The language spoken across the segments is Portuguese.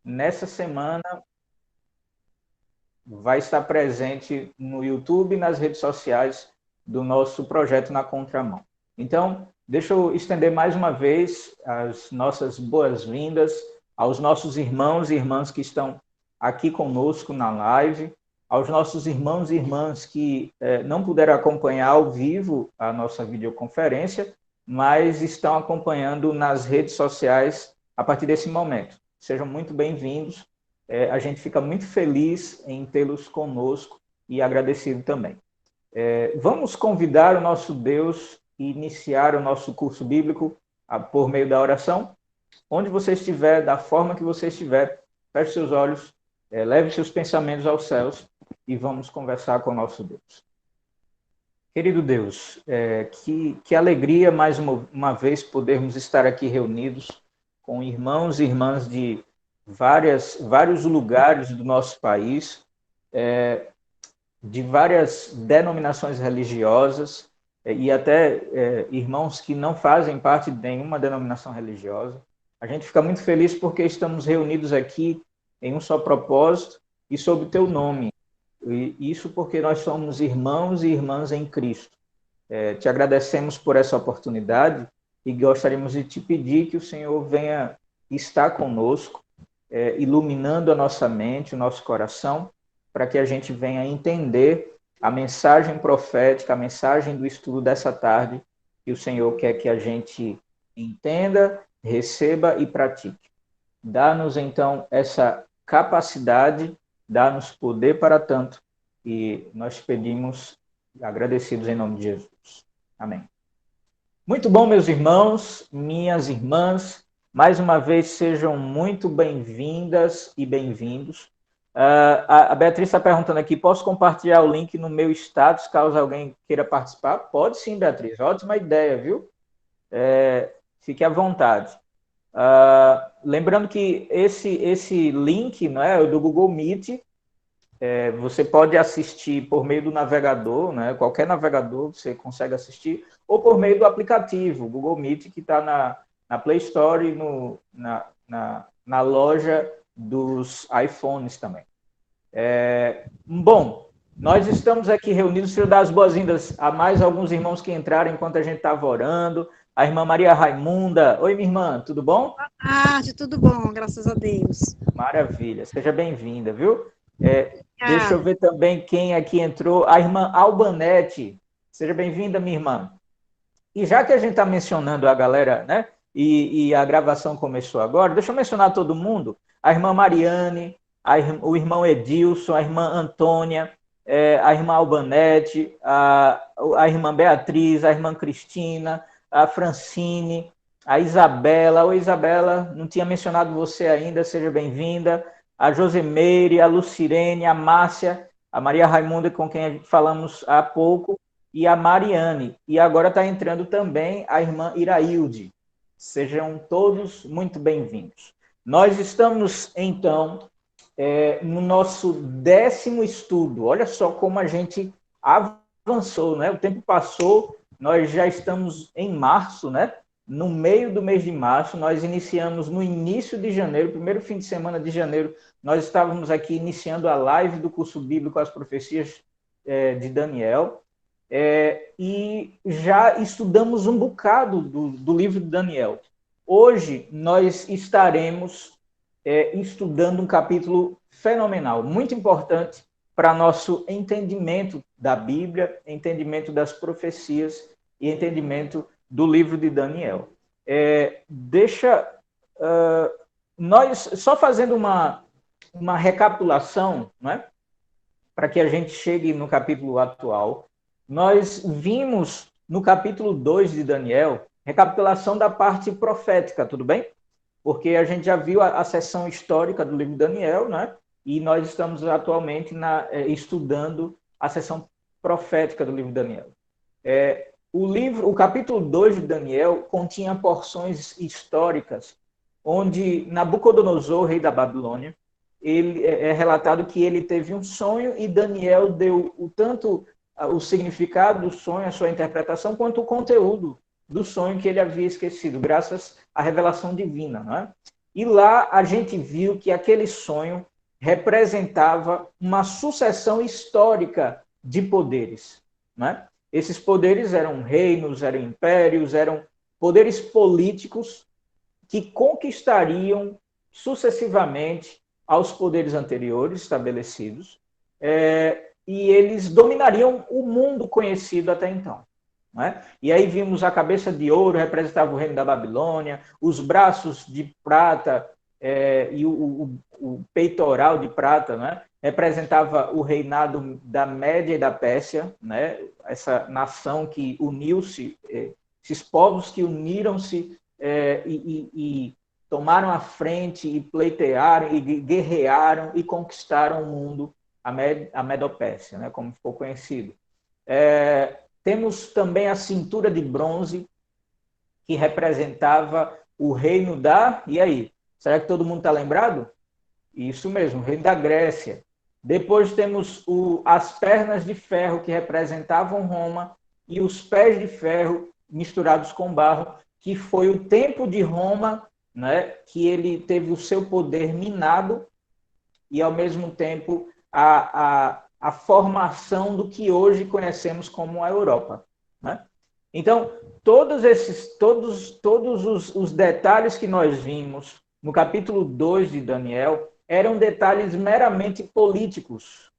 nessa semana vai estar presente no YouTube e nas redes sociais do nosso projeto Na Contramão. Então, deixa eu estender mais uma vez as nossas boas-vindas aos nossos irmãos e irmãs que estão aqui conosco na live, aos nossos irmãos e irmãs que não puderam acompanhar ao vivo a nossa videoconferência, mas estão acompanhando nas redes sociais a partir desse momento. Sejam muito bem-vindos. A gente fica muito feliz em tê-los conosco e agradecido também. Vamos convidar o nosso Deus e iniciar o nosso curso bíblico por meio da oração? Onde você estiver, da forma que você estiver, feche seus olhos, leve seus pensamentos aos céus e vamos conversar com o nosso Deus. Querido Deus, que alegria mais uma vez podermos estar aqui reunidos com irmãos e irmãs de vários lugares do nosso país, de várias denominações religiosas e até irmãos que não fazem parte de nenhuma denominação religiosa. A gente fica muito feliz porque estamos reunidos aqui em um só propósito e sob o teu nome. E isso porque nós somos irmãos e irmãs em Cristo. Te agradecemos por essa oportunidade e gostaríamos de te pedir que o Senhor venha estar conosco, iluminando a nossa mente, o nosso coração, para que a gente venha entender a mensagem profética, a mensagem do estudo dessa tarde, que o Senhor quer que a gente entenda, receba e pratique. Dá-nos, então, essa capacidade, dá-nos poder para tanto, e nós pedimos, agradecidos em nome de Jesus. Amém. Muito bom, meus irmãos, minhas irmãs, mais uma vez sejam muito bem-vindas e bem-vindos. A Beatriz está perguntando aqui, posso compartilhar o link no meu status, caso alguém queira participar? Pode sim, Beatriz, ótima ideia, viu? Fique à vontade. Lembrando que esse link, né, é do Google Meet, você pode assistir por meio do navegador, né, qualquer navegador você consegue assistir, ou por meio do aplicativo, Google Meet, que está na Play Store e na loja dos iPhones também. Bom, nós estamos aqui reunidos, deixa eu dar as boas-vindas a mais alguns irmãos que entraram enquanto a gente estava orando. A irmã Maria Raimunda. Oi, minha irmã, tudo bom? Boa tarde, tudo bom, graças a Deus. Maravilha, seja bem-vinda, viu? Deixa eu ver também quem aqui entrou. A irmã Albanete. Seja bem-vinda, minha irmã. E já que a gente está mencionando a galera, né? E a gravação começou agora, deixa eu mencionar todo mundo. A irmã Mariane, o irmão Edilson, a irmã Antônia, a irmã Albanete, a irmã Beatriz, a irmã Cristina, a Francine, a Isabela. Oi, Isabela, não tinha mencionado você ainda, seja bem-vinda. A Josemeire, a Lucirene, a Márcia, a Maria Raimunda, com quem falamos há pouco, e a Mariane. E agora está entrando também a irmã Irailde. Sejam todos muito bem-vindos. Nós estamos, então, no nosso 10º estudo. Olha só como a gente avançou, né? O tempo passou, nós já estamos em março, né? No meio do mês de março, nós iniciamos no início de janeiro, primeiro fim de semana de janeiro, nós estávamos aqui iniciando a live do curso bíblico As Profecias de Daniel, e já estudamos um bocado do livro de Daniel. Hoje nós estaremos estudando um capítulo fenomenal, muito importante para nosso entendimento da Bíblia, entendimento das profecias e entendimento do livro de Daniel. Nós, só fazendo uma recapitulação, né, para que a gente chegue no capítulo atual, nós vimos no capítulo 2 de Daniel, recapitulação da parte profética, tudo bem? Porque a gente já viu a seção histórica do livro de Daniel, né? E nós estamos atualmente estudando a seção profética do livro de Daniel. O capítulo 2 de Daniel continha porções históricas onde Nabucodonosor, rei da Babilônia, é relatado que ele teve um sonho e Daniel deu tanto o significado do sonho, a sua interpretação, quanto o conteúdo do sonho que ele havia esquecido, graças à revelação divina. Não é? E lá a gente viu que aquele sonho representava uma sucessão histórica de poderes, né? Esses poderes eram reinos, eram impérios, eram poderes políticos que conquistariam sucessivamente aos poderes anteriores estabelecidos, e eles dominariam o mundo conhecido até então. Né? E aí vimos a cabeça de ouro, representava o reino da Babilônia, os braços de prata e o peitoral de prata, né? Representava o reinado da Média e da Pérsia, né? Essa nação que uniu-se, esses povos que uniram-se e tomaram a frente e pleitearam e guerrearam e conquistaram o mundo, a Medopérsia, né? Como ficou conhecido. Temos também a cintura de bronze, que representava o reino da... E aí? Será que todo mundo está lembrado? Isso mesmo, o reino da Grécia. Depois temos as pernas de ferro, que representavam Roma, e os pés de ferro misturados com barro, que foi o tempo de Roma, né, que ele teve o seu poder minado e, ao mesmo tempo, a formação do que hoje conhecemos como a Europa. Né? Então, todos os detalhes que nós vimos no capítulo 2 de Daniel eram detalhes meramente políticos.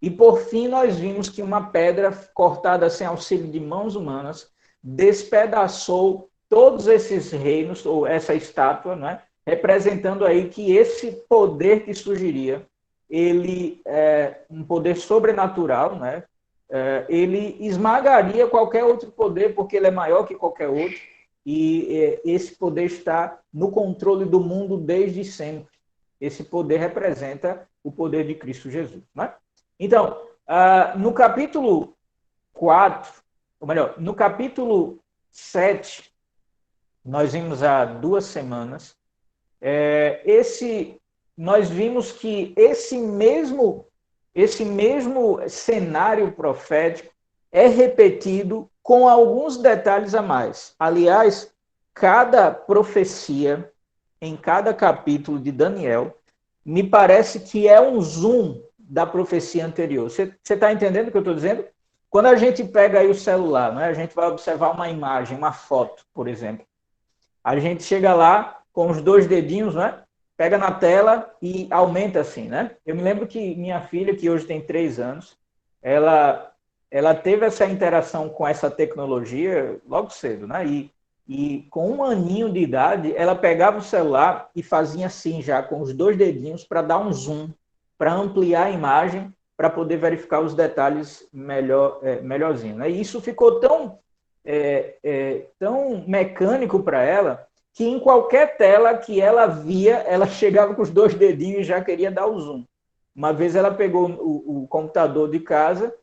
E, por fim, nós vimos que uma pedra cortada sem auxílio de mãos humanas despedaçou todos esses reinos, ou essa estátua, né? Representando aí que esse poder que surgiria, ele é um poder sobrenatural, né? Ele esmagaria qualquer outro poder, porque ele é maior que qualquer outro, e esse poder está no controle do mundo desde sempre. Esse poder representa o poder de Cristo Jesus. Né? Então, no capítulo 4, ou melhor, no capítulo 7, nós vimos há 2 semanas, nós vimos que esse mesmo cenário profético é repetido com alguns detalhes a mais. Aliás, cada profecia em cada capítulo de Daniel me parece que é um zoom da profecia anterior. Você está entendendo o que eu estou dizendo? Quando a gente pega aí o celular, né, a gente vai observar uma imagem, uma foto, por exemplo. A gente chega lá com os 2 dedinhos, né? Pega na tela e aumenta assim, né? Eu me lembro que minha filha, que hoje tem 3 anos, ela teve essa interação com essa tecnologia logo cedo, né? E com 1 aninho de idade, ela pegava o celular e fazia assim já, com os 2 dedinhos, para dar um zoom, para ampliar a imagem, para poder verificar os detalhes melhorzinho. Né? E isso ficou tão mecânico para ela, que em qualquer tela que ela via, ela chegava com os 2 dedinhos e já queria dar o zoom. Uma vez ela pegou o computador de casa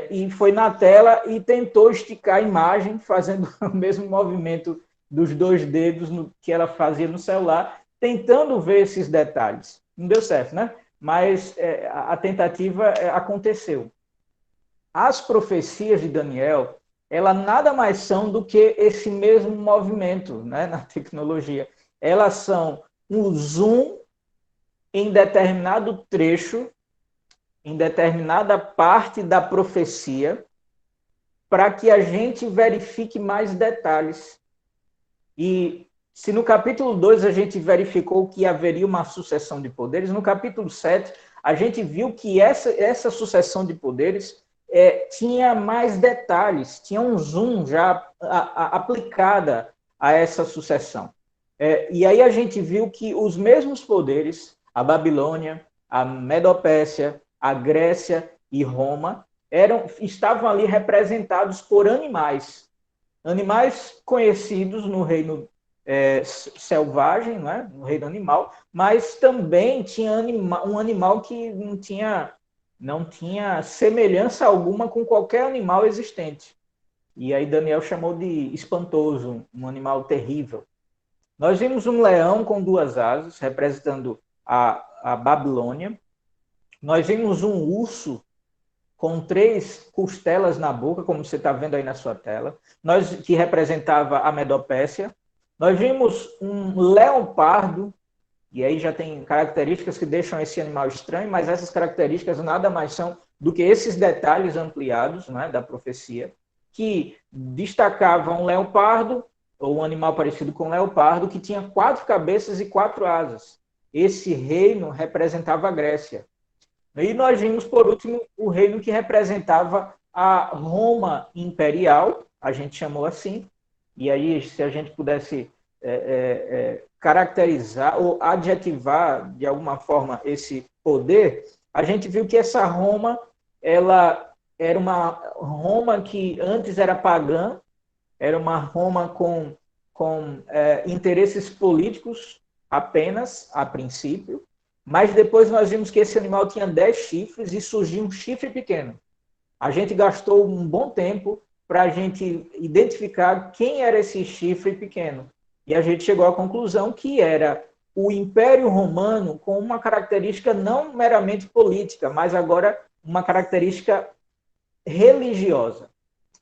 e foi na tela e tentou esticar a imagem, fazendo o mesmo movimento dos 2 dedos que ela fazia no celular, tentando ver esses detalhes. Não deu certo, né? Mas a tentativa aconteceu. As profecias de Daniel, elas nada mais são do que esse mesmo movimento, né, na tecnologia. Elas são um zoom em determinado trecho, em determinada parte da profecia, para que a gente verifique mais detalhes. E se no capítulo 2 a gente verificou que haveria uma sucessão de poderes, no capítulo 7 a gente viu que essa sucessão de poderes tinha mais detalhes, tinha um zoom já aplicada a essa sucessão. E aí a gente viu que os mesmos poderes, a Babilônia, a Medopérsia, a Grécia e Roma, estavam ali representados por animais conhecidos no reino selvagem, né, no reino animal, mas também tinha um animal que não tinha semelhança alguma com qualquer animal existente. E aí Daniel chamou de espantoso, um animal terrível. Nós vimos um leão com 2 asas, representando a Babilônia. Nós vimos um urso com 3 costelas na boca, como você está vendo aí na sua tela, que representava a Medopérsia. Nós vimos um leopardo E aí já tem características que deixam esse animal estranho, mas essas características nada mais são do que esses detalhes ampliados, né, da profecia, que destacavam um leopardo, ou um animal parecido com um leopardo, que tinha 4 cabeças e 4 asas. Esse reino representava a Grécia. E nós vimos, por último, o reino que representava a Roma imperial, a gente chamou assim, e aí, se a gente pudesse caracterizar ou adjetivar de alguma forma esse poder, a gente viu que essa Roma, ela era uma Roma que antes era pagã, era uma Roma com interesses políticos apenas, a princípio, mas depois nós vimos que esse animal tinha 10 chifres e surgiu um chifre pequeno. A gente gastou um bom tempo para a gente identificar quem era esse chifre pequeno. E a gente chegou à conclusão que era o Império Romano com uma característica não meramente política, mas agora uma característica religiosa.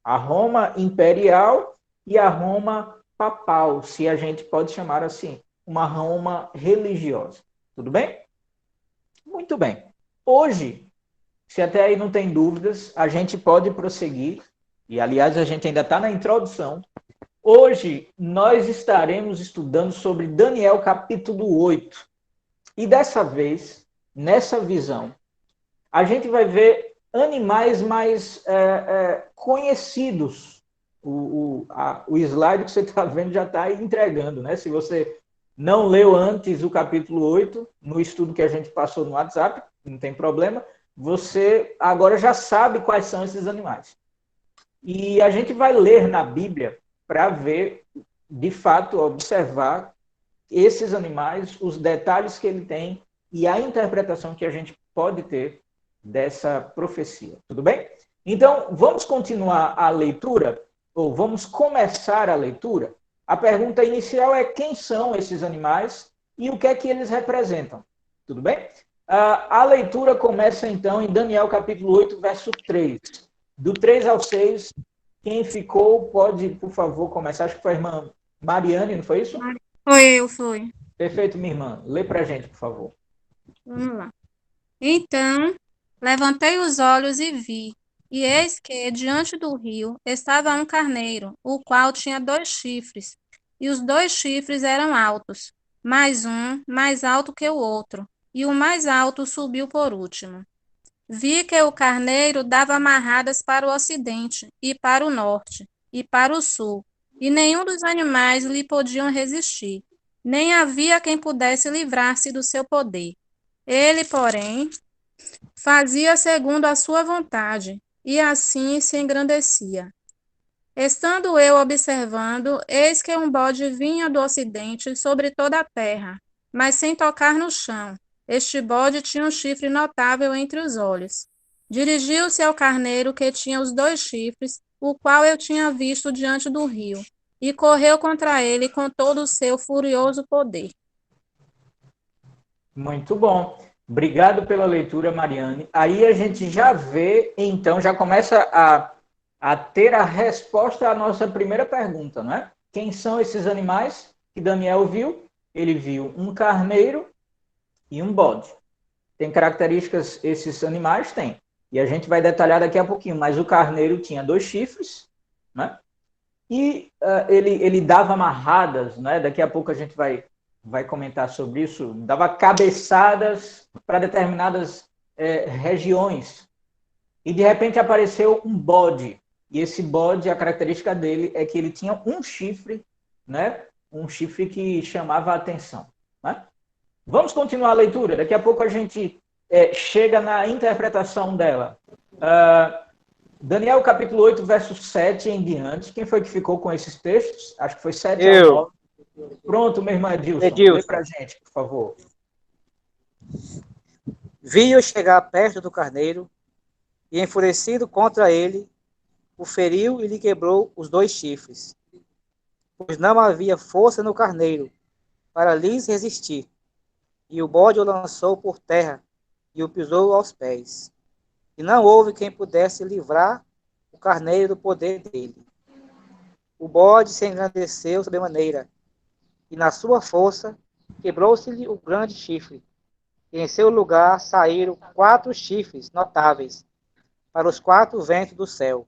A Roma imperial e a Roma papal, se a gente pode chamar assim, uma Roma religiosa. Tudo bem? Muito bem. Hoje, se até aí não tem dúvidas, a gente pode prosseguir, e aliás a gente ainda está na introdução. Hoje nós estaremos estudando sobre Daniel capítulo 8. E dessa vez, nessa visão, a gente vai ver animais mais conhecidos. O slide que você está vendo já está entregando, né? Se você não leu antes o capítulo 8, no estudo que a gente passou no WhatsApp, não tem problema, você agora já sabe quais são esses animais. E a gente vai ler na Bíblia para ver, de fato, observar esses animais, os detalhes que ele tem e a interpretação que a gente pode ter dessa profecia. Tudo bem? Então, vamos continuar a leitura, ou vamos começar a leitura. A pergunta inicial é quem são esses animais e o que é que eles representam. Tudo bem? A leitura começa, então, em Daniel capítulo 8, verso 3. Do 3 ao 6, quem ficou pode, por favor, começar. Acho que foi a irmã Mariane, não foi isso? Foi. Perfeito, minha irmã. Lê para a gente, por favor. Vamos lá. Então, levantei os olhos e vi, e eis que, diante do rio, estava um carneiro, o qual tinha 2 chifres, e os 2 chifres eram altos, mais um mais alto que o outro, e o mais alto subiu por último. Vi que o carneiro dava amarradas para o ocidente, e para o norte, e para o sul, e nenhum dos animais lhe podiam resistir, nem havia quem pudesse livrar-se do seu poder. Ele, porém, fazia segundo a sua vontade, e assim se engrandecia. Estando eu observando, eis que um bode vinha do ocidente sobre toda a terra, mas sem tocar no chão. Este bode tinha um chifre notável entre os olhos. Dirigiu-se ao carneiro que tinha os 2 chifres, o qual eu tinha visto diante do rio, e correu contra ele com todo o seu furioso poder. Muito bom. Obrigado pela leitura, Mariane. Aí a gente já vê, então, já começa a ter a resposta à nossa primeira pergunta, não é? Quem são esses animais que Daniel viu? Ele viu um carneiro e um bode. Tem características esses animais? Tem. E a gente vai detalhar daqui a pouquinho, mas o carneiro tinha 2 chifres, né? E ele dava amarradas, né? Daqui a pouco a gente vai comentar sobre isso, dava cabeçadas para determinadas regiões. E de repente apareceu um bode. E esse bode, a característica dele é que ele tinha um chifre, né? Um chifre que chamava a atenção. Né? Vamos continuar a leitura. Daqui a pouco a gente chega na interpretação dela. Daniel capítulo 8, verso 7 em diante. Quem foi que ficou com esses textos? Acho que foi 7 ao 9. Pronto, minha irmã Edilson. Lê pra gente, por favor. Vi-o chegar perto do carneiro, e enfurecido contra ele, o feriu e lhe quebrou os 2 chifres, pois não havia força no carneiro para lhes resistir. E o bode o lançou por terra e o pisou aos pés. E não houve quem pudesse livrar o carneiro do poder dele. O bode se engrandeceu sobremaneira, e na sua força quebrou-se-lhe o grande chifre, e em seu lugar saíram 4 chifres notáveis para os 4 ventos do céu.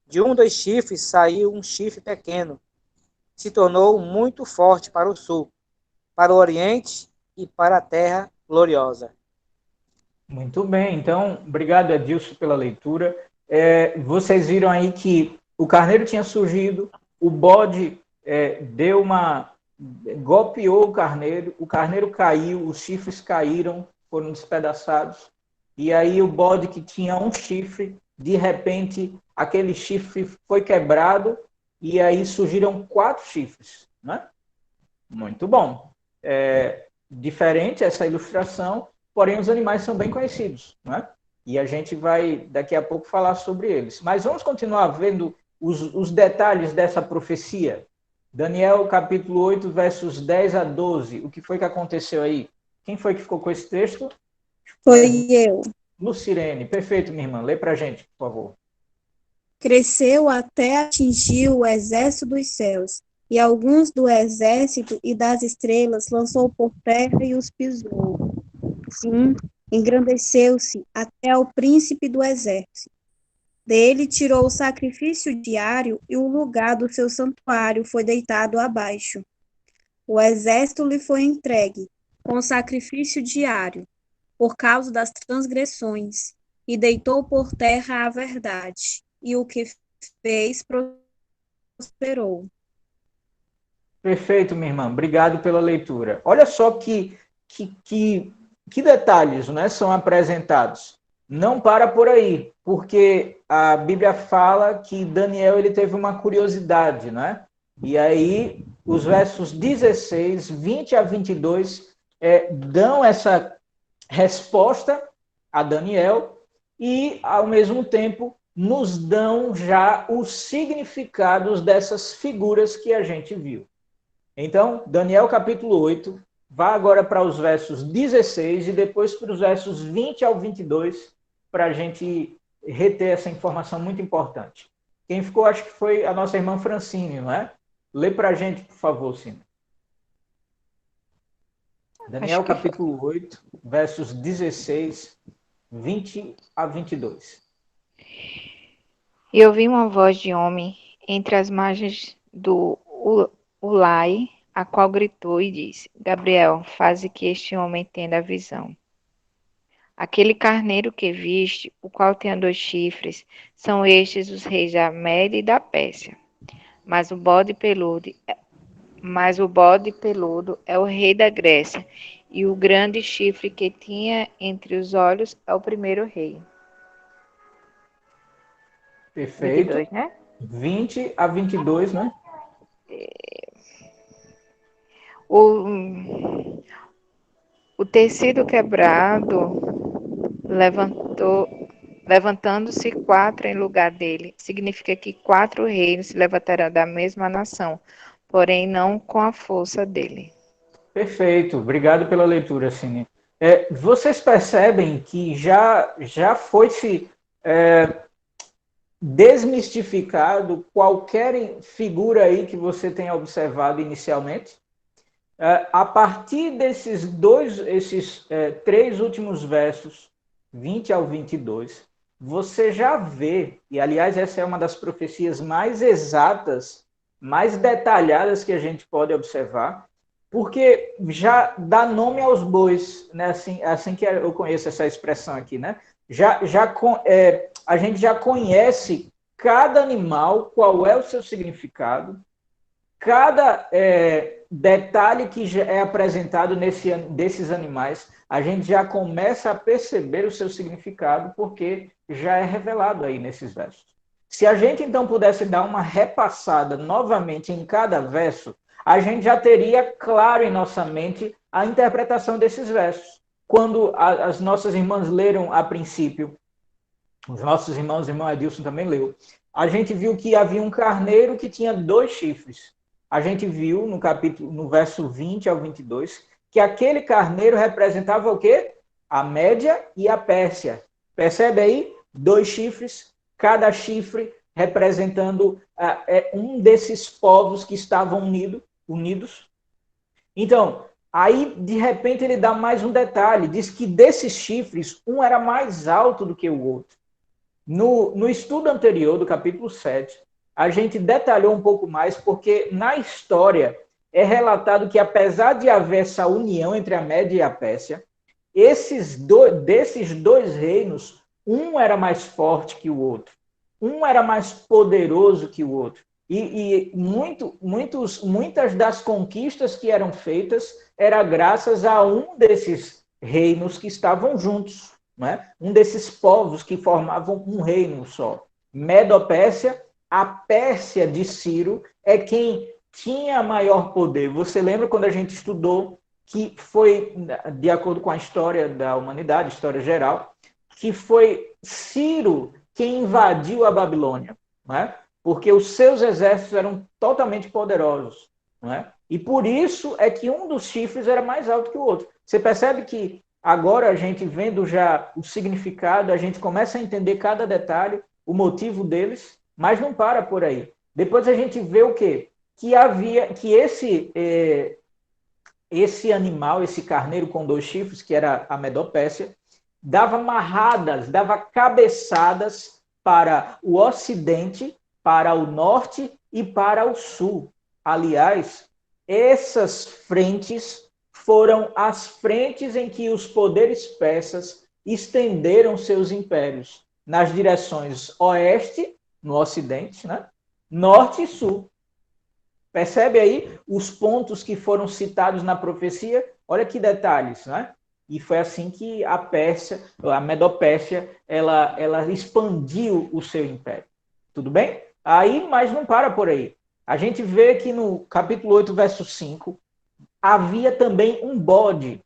De um dos chifres saiu um chifre pequeno, que se tornou muito forte para o sul, para o oriente e para a terra gloriosa. Muito bem, então, obrigado, Edilson, pela leitura. Vocês viram aí que o carneiro tinha surgido, o bode golpeou o carneiro caiu, os chifres caíram, foram despedaçados, e aí o bode que tinha um chifre, de repente, aquele chifre foi quebrado, e aí surgiram 4 chifres, né? Muito bom. Diferente essa ilustração, porém os animais são bem conhecidos, né? E a gente vai daqui a pouco falar sobre eles. Mas vamos continuar vendo os detalhes dessa profecia. Daniel capítulo 8, versos 10 a 12. O que foi que aconteceu aí? Quem foi que ficou com esse texto? Foi eu. Lucirene. Perfeito, minha irmã. Lê para a gente, por favor. Cresceu até atingir o exército dos céus, e alguns do exército e das estrelas lançou por terra e os pisou. Sim, engrandeceu-se até ao príncipe do exército. Dele tirou o sacrifício diário e o lugar do seu santuário foi deitado abaixo. O exército lhe foi entregue com o sacrifício diário, por causa das transgressões, e deitou por terra a verdade, e o que fez prosperou. Perfeito, minha irmã. Obrigado pela leitura. Olha só que detalhes, né, são apresentados. Não para por aí, porque a Bíblia fala que Daniel ele teve uma curiosidade, né? E aí os versos 16, 20 a 22 dão essa resposta a Daniel e, ao mesmo tempo, nos dão já os significados dessas figuras que a gente viu. Então, Daniel capítulo 8, vá agora para os versos 16 e depois para os versos 20 ao 22, para a gente reter essa informação muito importante. Quem ficou, acho que foi a nossa irmã Francine, não é? Lê para a gente, por favor, Cine. Daniel capítulo 8, versos 16, 20 a 22. E ouvi uma voz de homem entre as margens do Ulai, a qual gritou e disse: Gabriel, faze que este homem entenda a visão. Aquele carneiro que viste, o qual tem 2 chifres, são estes os reis da Média e da Pérsia. Mas o bode peludo é o rei da Grécia, e o grande chifre que tinha entre os olhos é o primeiro rei. Perfeito. 22, né? 20 a 22, né? O tecido quebrado levantando-se 4 em lugar dele. Significa que 4 reinos se levantarão da mesma nação, porém não com a força dele. Perfeito. Obrigado pela leitura, Cine. Vocês percebem que já foi-se desmistificado qualquer figura aí que você tenha observado inicialmente? A partir desses 3 últimos versos, 20 ao 22, você já vê, e aliás essa é uma das profecias mais exatas, mais detalhadas que a gente pode observar, porque já dá nome aos bois, né? Assim que eu conheço essa expressão aqui, né? A gente já conhece cada animal, qual é o seu significado, cada detalhe que já é apresentado desses animais, a gente já começa a perceber o seu significado, porque já é revelado aí nesses versos. Se a gente, então, pudesse dar uma repassada novamente em cada verso, a gente já teria claro em nossa mente a interpretação desses versos. Quando as nossas irmãs leram a princípio, os nossos irmãos, o irmão Edilson também leu, a gente viu que havia um carneiro que tinha 2 chifres. A gente viu no verso 20 ao 22, que aquele carneiro representava o quê? A Média e a Pérsia. Percebe aí? 2 chifres, cada chifre representando um desses povos que estavam unidos. Então, Aí, de repente, ele dá mais um detalhe, diz que desses chifres, um era mais alto do que o outro. No estudo anterior, do capítulo 7, a gente detalhou um pouco mais, porque na história é relatado que, apesar de haver essa união entre a Média e a Pérsia, desses dois reinos, um era mais forte que o outro, um era mais poderoso que o outro. E muitas das conquistas que eram feitas era graças a um desses reinos que estavam juntos, né? Um desses povos que formavam um reino só. Medo-Pérsia, a Pérsia de Ciro é quem tinha maior poder. Você lembra quando a gente estudou que foi, de acordo com a história da humanidade, história geral, que foi Ciro quem invadiu a Babilônia, né? Porque os seus exércitos eram totalmente poderosos, né? E por isso é que um dos chifres era mais alto que o outro. Você percebe que agora a gente vendo já o significado, a gente começa a entender cada detalhe, o motivo deles, mas não para por aí. Depois a gente vê o quê? Que esse animal, esse carneiro com 2 chifres, que era a Medopécia, dava marradas, dava cabeçadas para o ocidente, para o norte e para o sul. Aliás, essas frentes foram as frentes em que os poderes persas estenderam seus impérios, nas direções oeste, no ocidente, né? Norte e sul. Percebe aí os pontos que foram citados na profecia? Olha que detalhes, né? E foi assim que a Pérsia, a Medopérsia, ela expandiu o seu império. Tudo bem? Aí, mas não para por aí. A gente vê que no capítulo 8, verso 5, havia também um bode.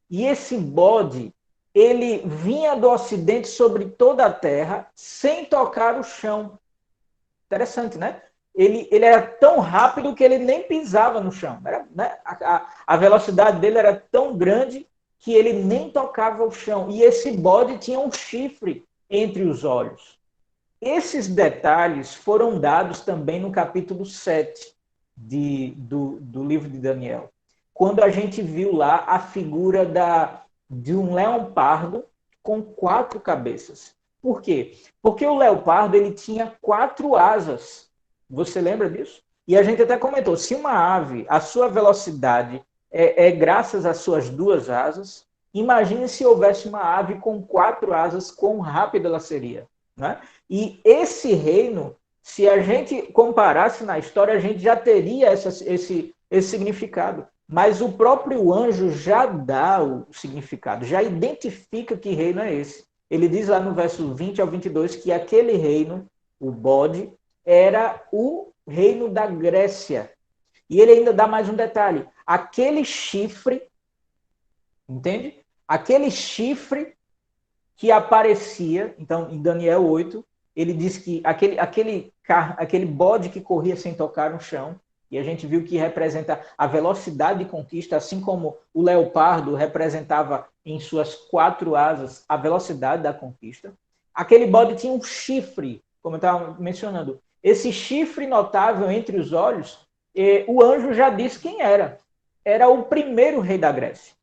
E esse bode, ele vinha do ocidente sobre toda a terra, sem tocar o chão. Interessante, né? Ele era tão rápido que ele nem pisava no chão. Era, né? A velocidade dele era tão grande que ele nem tocava o chão. E esse bode tinha um chifre entre os olhos. Esses detalhes foram dados também no capítulo 7 do livro de Daniel, quando a gente viu lá a figura de um leopardo com 4 cabeças. Por quê? Porque o leopardo ele tinha 4 asas. Você lembra disso? E a gente até comentou, se uma ave, a sua velocidade é graças às suas 2 asas, imagine se houvesse uma ave com 4 asas, quão rápida ela seria, né? E esse reino, se a gente comparasse na história, a gente já teria esse significado. Mas o próprio anjo já dá o significado, já identifica que reino é esse. Ele diz lá no verso 20 ao 22 que aquele reino, o bode, era o reino da Grécia. E ele ainda dá mais um detalhe. Aquele chifre, entende? Aquele chifre que aparecia, então, em Daniel 8, ele diz que aquele bode que corria sem tocar no chão, e a gente viu que representa a velocidade de conquista, assim como o leopardo representava em suas 4 asas a velocidade da conquista. Aquele bode tinha um chifre, como eu estava mencionando. Esse chifre notável entre os olhos, o anjo já disse quem era. Era o primeiro rei da Grécia.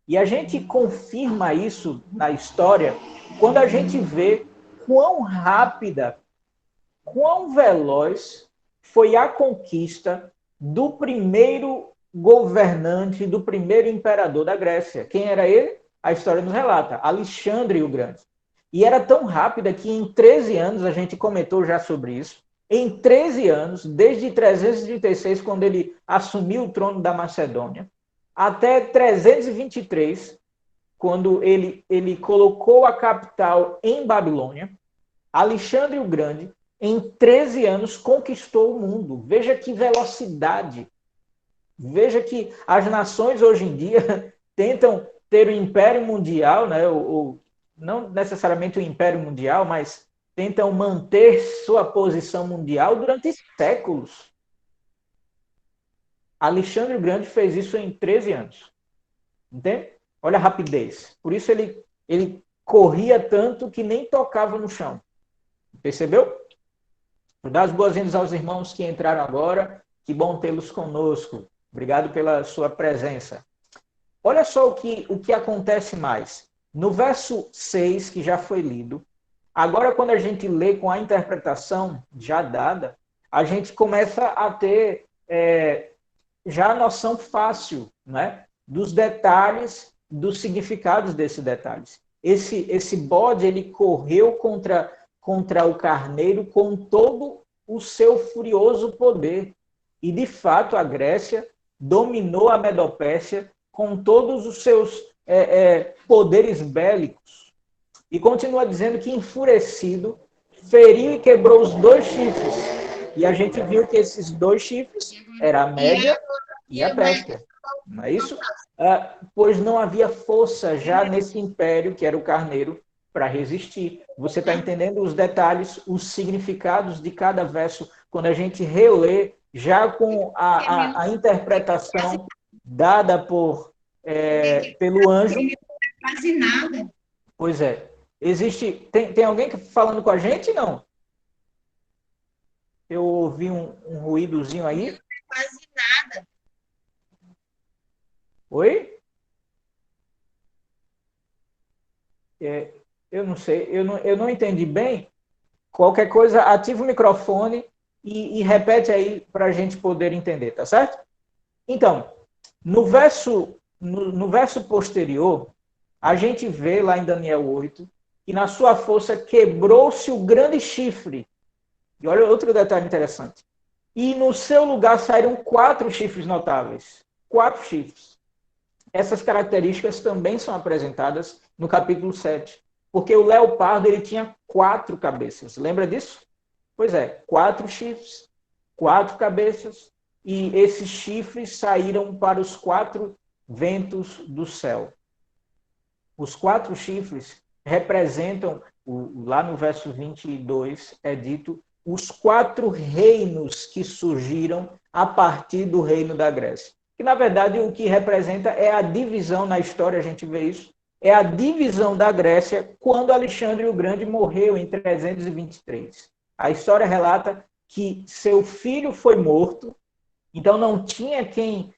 E a gente confirma isso na história quando a gente vê quão rápida, quão veloz foi a conquista do primeiro governante, do primeiro imperador da Grécia. Quem era ele? A história nos relata, Alexandre o Grande. E era tão rápida que em 13 anos, a gente comentou já sobre isso, em 13 anos, desde 336, quando ele assumiu o trono da Macedônia, até 323, quando ele colocou a capital em Babilônia, Alexandre o Grande, em 13 anos, conquistou o mundo. Veja que velocidade. Veja que as nações hoje em dia tentam ter o império mundial, né? ou não necessariamente o império mundial, mas tentam manter sua posição mundial durante séculos. Alexandre o Grande fez isso em 13 anos. Entende? Olha a rapidez. Por isso ele corria tanto que nem tocava no chão. Percebeu? Vou dar as boas-vindas aos irmãos que entraram agora. Que bom tê-los conosco. Obrigado pela sua presença. Olha só o que acontece mais. No verso 6, que já foi lido, agora quando a gente lê com a interpretação já dada, a gente começa a ter já a noção fácil, né, dos detalhes, dos significados desses detalhes. Esse bode, ele correu contra o carneiro com todo o seu furioso poder. E, de fato, a Grécia dominou a Medopérsia com todos os seus poderes bélicos. E continua dizendo que, enfurecido, feriu e quebrou os 2 chifres. E a gente viu que esses 2 chifres eram a Média e a Pérsia. Não é isso? Pois não havia força já nesse império, que era o carneiro, para resistir. Você está entendendo os detalhes, os significados de cada verso, quando a gente relê, já com a interpretação dada pelo anjo. Quase nada. Pois é. Tem alguém falando com a gente? Não? Eu ouvi um ruídozinho aí. Quase nada. Oi? Eu não sei, eu não entendi bem. Qualquer coisa, ativa o microfone e repete aí para a gente poder entender, tá certo? Então, no verso posterior, a gente vê lá em Daniel 8, que na sua força quebrou-se o grande chifre. E olha outro detalhe interessante. E no seu lugar saíram 4 chifres notáveis. 4 chifres. Essas características também são apresentadas no capítulo 7. Porque o leopardo ele tinha 4 cabeças. Lembra disso? Pois é, 4 chifres, 4 cabeças, e esses chifres saíram para os 4 ventos do céu. Os 4 chifres representam, lá no verso 22, é dito, os 4 reinos que surgiram a partir do reino da Grécia. Que, na verdade, o que representa é a divisão, na história a gente vê isso, é a divisão da Grécia quando Alexandre o Grande morreu em 323. A história relata que seu filho foi morto, então não tinha quem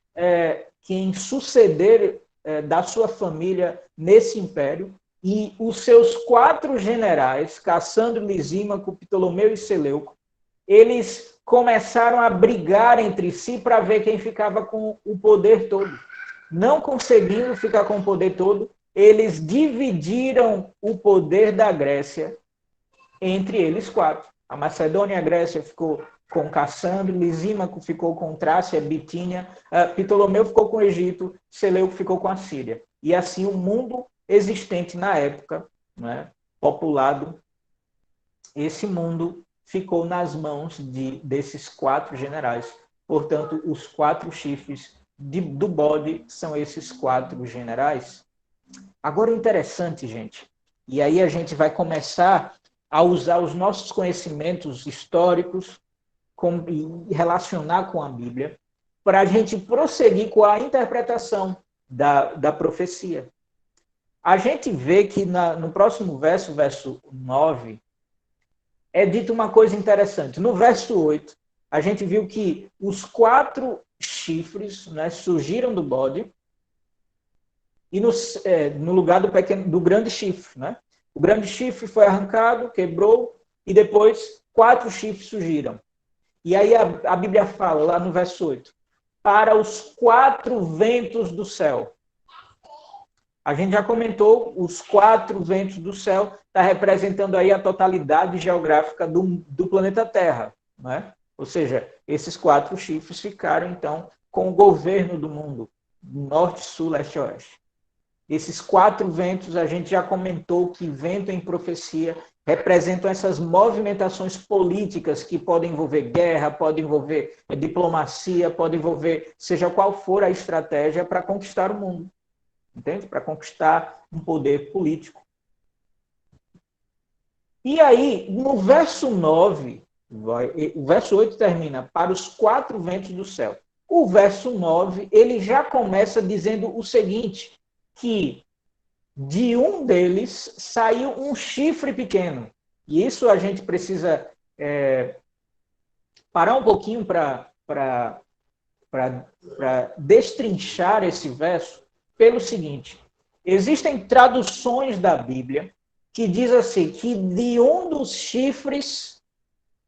suceder da sua família nesse império, e os seus 4 generais, Cassandro, Lisímaco, Ptolomeu e Seleuco, eles começaram a brigar entre si para ver quem ficava com o poder todo. Não conseguindo ficar com o poder todo, eles dividiram o poder da Grécia entre eles 4. A Macedônia e a Grécia ficou com Cassandro, Lisímaco ficou com Trácia, Bitínia, Ptolomeu ficou com o Egito, Seleuco ficou com a Síria. E assim o mundo existente na época, né, populado, esse mundo ficou nas mãos desses 4 generais. Portanto, os 4 chifres do bode são esses 4 generais. Agora, o interessante, gente, e aí a gente vai começar a usar os nossos conhecimentos históricos e relacionar com a Bíblia, para a gente prosseguir com a interpretação da profecia. A gente vê que no próximo verso, verso 9, é dito uma coisa interessante. No verso 8, a gente viu que os 4 chifres, né, surgiram do bode, e no lugar do grande chifre. Né? O grande chifre foi arrancado, quebrou, e depois 4 chifres surgiram. E aí a Bíblia fala, lá no verso 8, para os 4 ventos do céu. A gente já comentou, os 4 ventos do céu está representando aí a totalidade geográfica do planeta Terra. Né? Ou seja, esses 4 chifres ficaram, então, com o governo do mundo, norte, sul, leste e oeste. Esses 4 ventos, a gente já comentou que vento em profecia representam essas movimentações políticas que podem envolver guerra, podem envolver diplomacia, podem envolver seja qual for a estratégia para conquistar o mundo. Entende? Para conquistar um poder político. E aí, no verso 9, o verso 8 termina, para os 4 ventos do céu. O verso 9, ele já começa dizendo o seguinte, que de um deles saiu um chifre pequeno. E isso a gente precisa parar um pouquinho para para destrinchar esse verso pelo seguinte: existem traduções da Bíblia que diz assim, que de um dos chifres,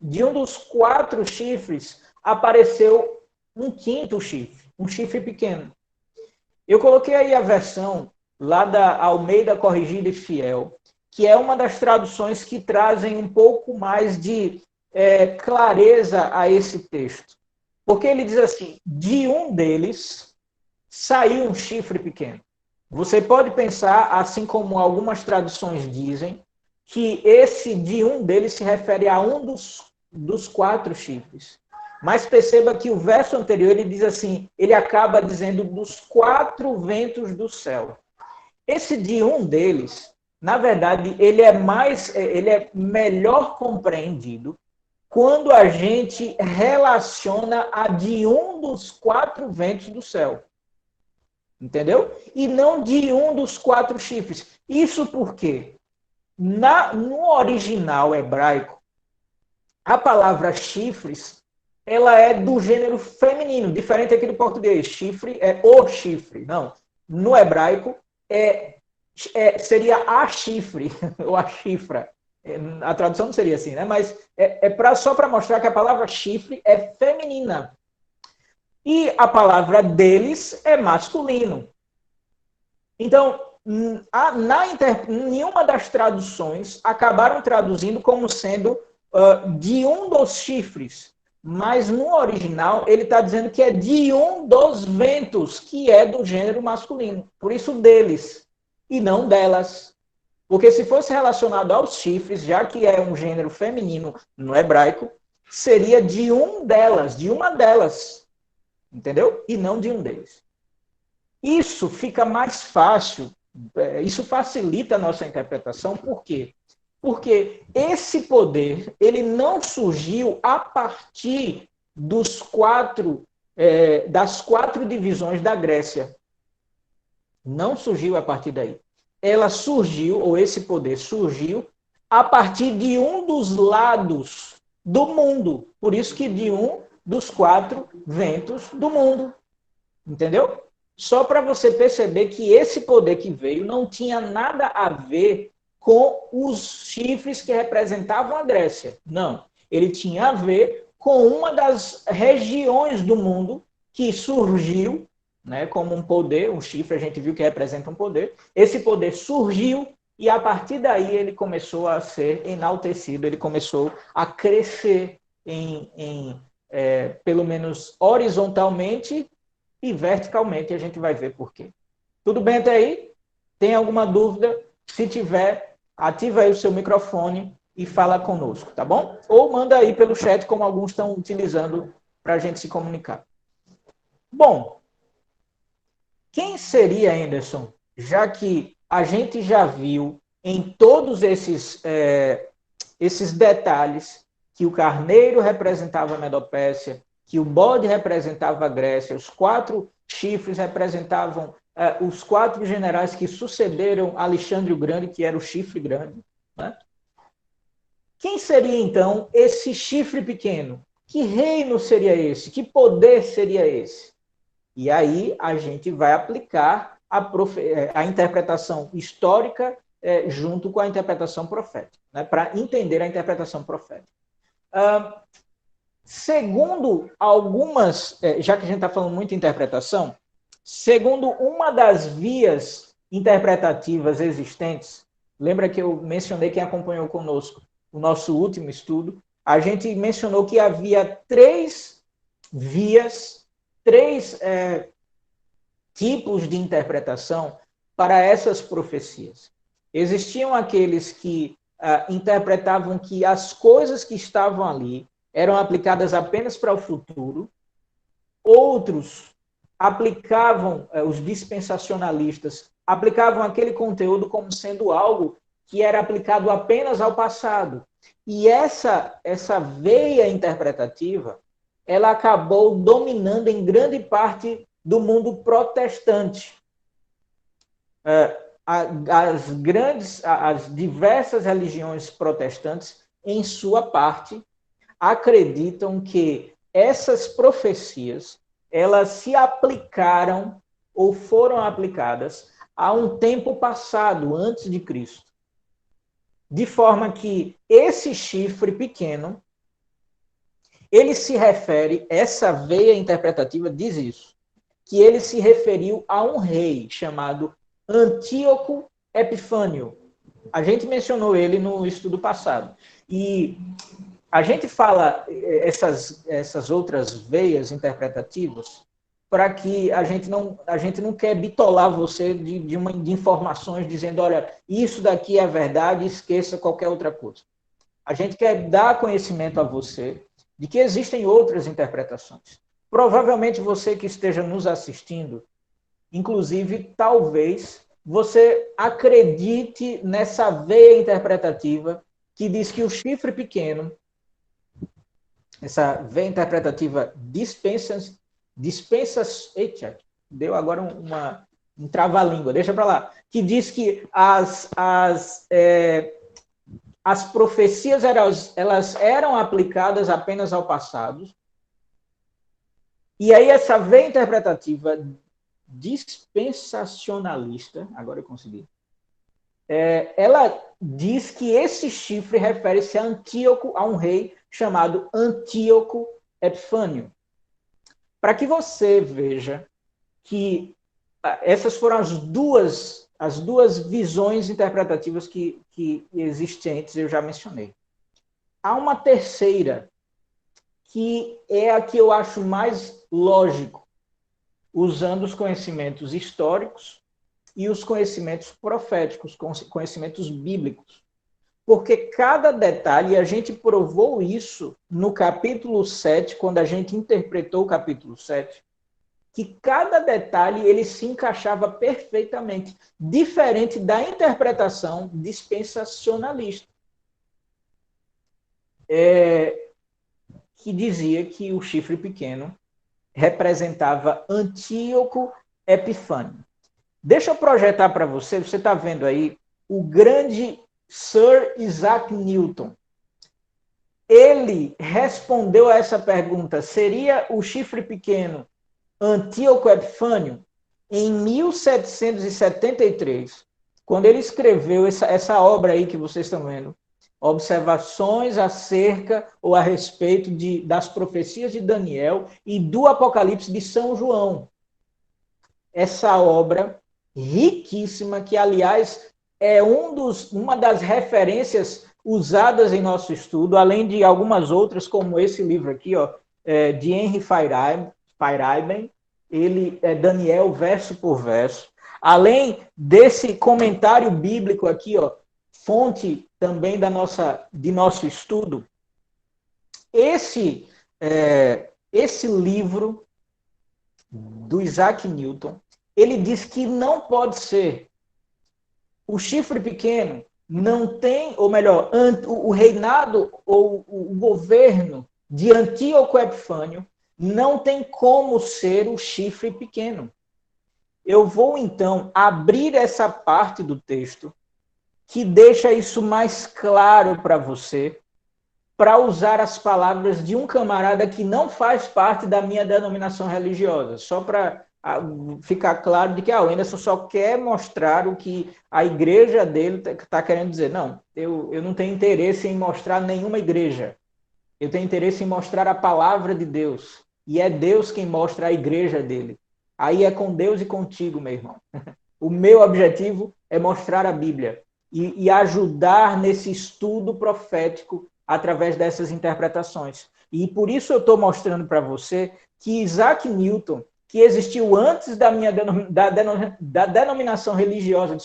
de um dos 4 chifres, apareceu um 5º chifre, um chifre pequeno. Eu coloquei aí a versão lá da Almeida Corrigida e Fiel, que é uma das traduções que trazem um pouco mais de clareza a esse texto. Porque ele diz assim, de um deles saiu um chifre pequeno. Você pode pensar, assim como algumas traduções dizem, que esse de um deles se refere a um dos 4 chifres. Mas perceba que o verso anterior, ele diz assim, ele acaba dizendo dos 4 ventos do céu. Esse de um deles, na verdade, ele é melhor compreendido quando a gente relaciona a de um dos 4 ventos do céu. Entendeu? E não de um dos 4 chifres. Isso porque no original hebraico, a palavra chifres, ela é do gênero feminino, diferente aqui do português. Chifre é o chifre. Não. No hebraico, seria a chifre, ou a chifra. A tradução não seria assim, né? Mas só para mostrar que a palavra chifre é feminina. E a palavra deles é masculino. Então, nenhuma das traduções acabaram traduzindo como sendo de um dos chifres. Mas no original, ele está dizendo que é de um dos ventos, que é do gênero masculino. Por isso, deles, e não delas. Porque se fosse relacionado aos chifres, já que é um gênero feminino no hebraico, seria de um delas, de uma delas. Entendeu? E não de um deles. Isso fica mais fácil, isso facilita a nossa interpretação, por quê? Porque esse poder, ele não surgiu a partir das 4 divisões da Grécia. Não surgiu a partir daí. Ela surgiu, ou esse poder surgiu, a partir de um dos lados do mundo. Por isso que de um dos 4 ventos do mundo. Entendeu? Só para você perceber que esse poder que veio não tinha nada a ver com os chifres que representavam a Grécia. Não. Ele tinha a ver com uma das regiões do mundo que surgiu, né, como um poder, um chifre a gente viu que representa um poder. Esse poder surgiu e a partir daí ele começou a ser enaltecido, ele começou a crescer pelo menos horizontalmente e verticalmente, a gente vai ver por quê. Tudo bem até aí? Tem alguma dúvida? Se tiver, ativa aí o seu microfone e fala conosco, tá bom? Ou manda aí pelo chat, como alguns estão utilizando para a gente se comunicar. Bom, quem seria, Anderson? Já que a gente já viu em todos esses detalhes que o carneiro representava a Medopécia, que o bode representava a Grécia, os 4 chifres representavam os 4 generais que sucederam Alexandre o Grande, que era o chifre grande. Né? Quem seria, então, esse chifre pequeno? Que reino seria esse? Que poder seria esse? E aí a gente vai aplicar a interpretação histórica junto com a interpretação profética, né? Para entender a interpretação profética. Segundo algumas, já que a gente está falando muito de interpretação, segundo uma das vias interpretativas existentes, lembra que eu mencionei, quem acompanhou conosco o nosso último estudo, a gente mencionou que havia 3 vias, 3 tipos de interpretação para essas profecias. Existiam aqueles que interpretavam que as coisas que estavam ali eram aplicadas apenas para o futuro. Outros aplicavam, os dispensacionalistas, aplicavam aquele conteúdo como sendo algo que era aplicado apenas ao passado. E essa veia interpretativa, ela acabou dominando em grande parte do mundo protestante. As diversas religiões protestantes, em sua parte, acreditam que essas profecias elas se aplicaram ou foram aplicadas a um tempo passado, antes de Cristo. De forma que esse chifre pequeno, ele se refere, essa veia interpretativa diz isso, que ele se referiu a um rei chamado Antíoco Epifânio. A gente mencionou ele no estudo passado. E a gente fala essas outras veias interpretativas para que a gente não quer bitolar você de informações dizendo, olha, isso daqui é a verdade, esqueça qualquer outra coisa. A gente quer dar conhecimento a você de que existem outras interpretações. Provavelmente você que esteja nos assistindo, inclusive, talvez você acredite nessa veia interpretativa que diz que o chifre pequeno, essa veia interpretativa eita, deu agora um trava-língua, deixa para lá, que diz que as profecias elas eram aplicadas apenas ao passado, e aí essa veia interpretativa dispensacionalista, agora eu consegui, ela diz que esse chifre refere-se a Antíoco, a um rei chamado Antíoco Epifânio. Para que você veja que essas foram as duas visões interpretativas que existentes, eu já mencionei. Há uma terceira, que é a que eu acho mais lógico, usando os conhecimentos históricos e os conhecimentos proféticos, conhecimentos bíblicos. Porque cada detalhe, a gente provou isso no capítulo 7, quando a gente interpretou o capítulo 7, que cada detalhe ele se encaixava perfeitamente, diferente da interpretação dispensacionalista, que dizia que o chifre pequeno representava Antíoco Epifânio. Deixa eu projetar para você está vendo aí o grande Sir Isaac Newton. Ele respondeu a essa pergunta, seria o chifre pequeno Antíoco Epifânio? Em 1773, quando ele escreveu essa obra aí que vocês estão vendo, Observações acerca ou a respeito das profecias de Daniel e do Apocalipse de São João. Essa obra riquíssima, que, aliás, é uma das referências usadas em nosso estudo, além de algumas outras, como esse livro aqui, de Henry Feyerabend, ele é Daniel verso por verso. Além desse comentário bíblico aqui, fonte também de nosso estudo, esse livro do Isaac Newton, ele diz que não pode ser o chifre pequeno, não tem, ou melhor, o reinado ou o governo de Antíoco Epifânio não tem como ser o chifre pequeno. Eu vou, então, abrir essa parte do texto que deixa isso mais claro para você, para usar as palavras de um camarada que não faz parte da minha denominação religiosa, só para ficar claro de que o Anderson só quer mostrar o que a igreja dele está querendo dizer. Não, eu não tenho interesse em mostrar nenhuma igreja. Eu tenho interesse em mostrar a palavra de Deus. E é Deus quem mostra a igreja dele. Aí é com Deus e contigo, meu irmão. O meu objetivo é mostrar a Bíblia e ajudar nesse estudo profético através dessas interpretações. E por isso eu estou mostrando para você que Isaac Newton, que existiu antes da minha da denominação religiosa,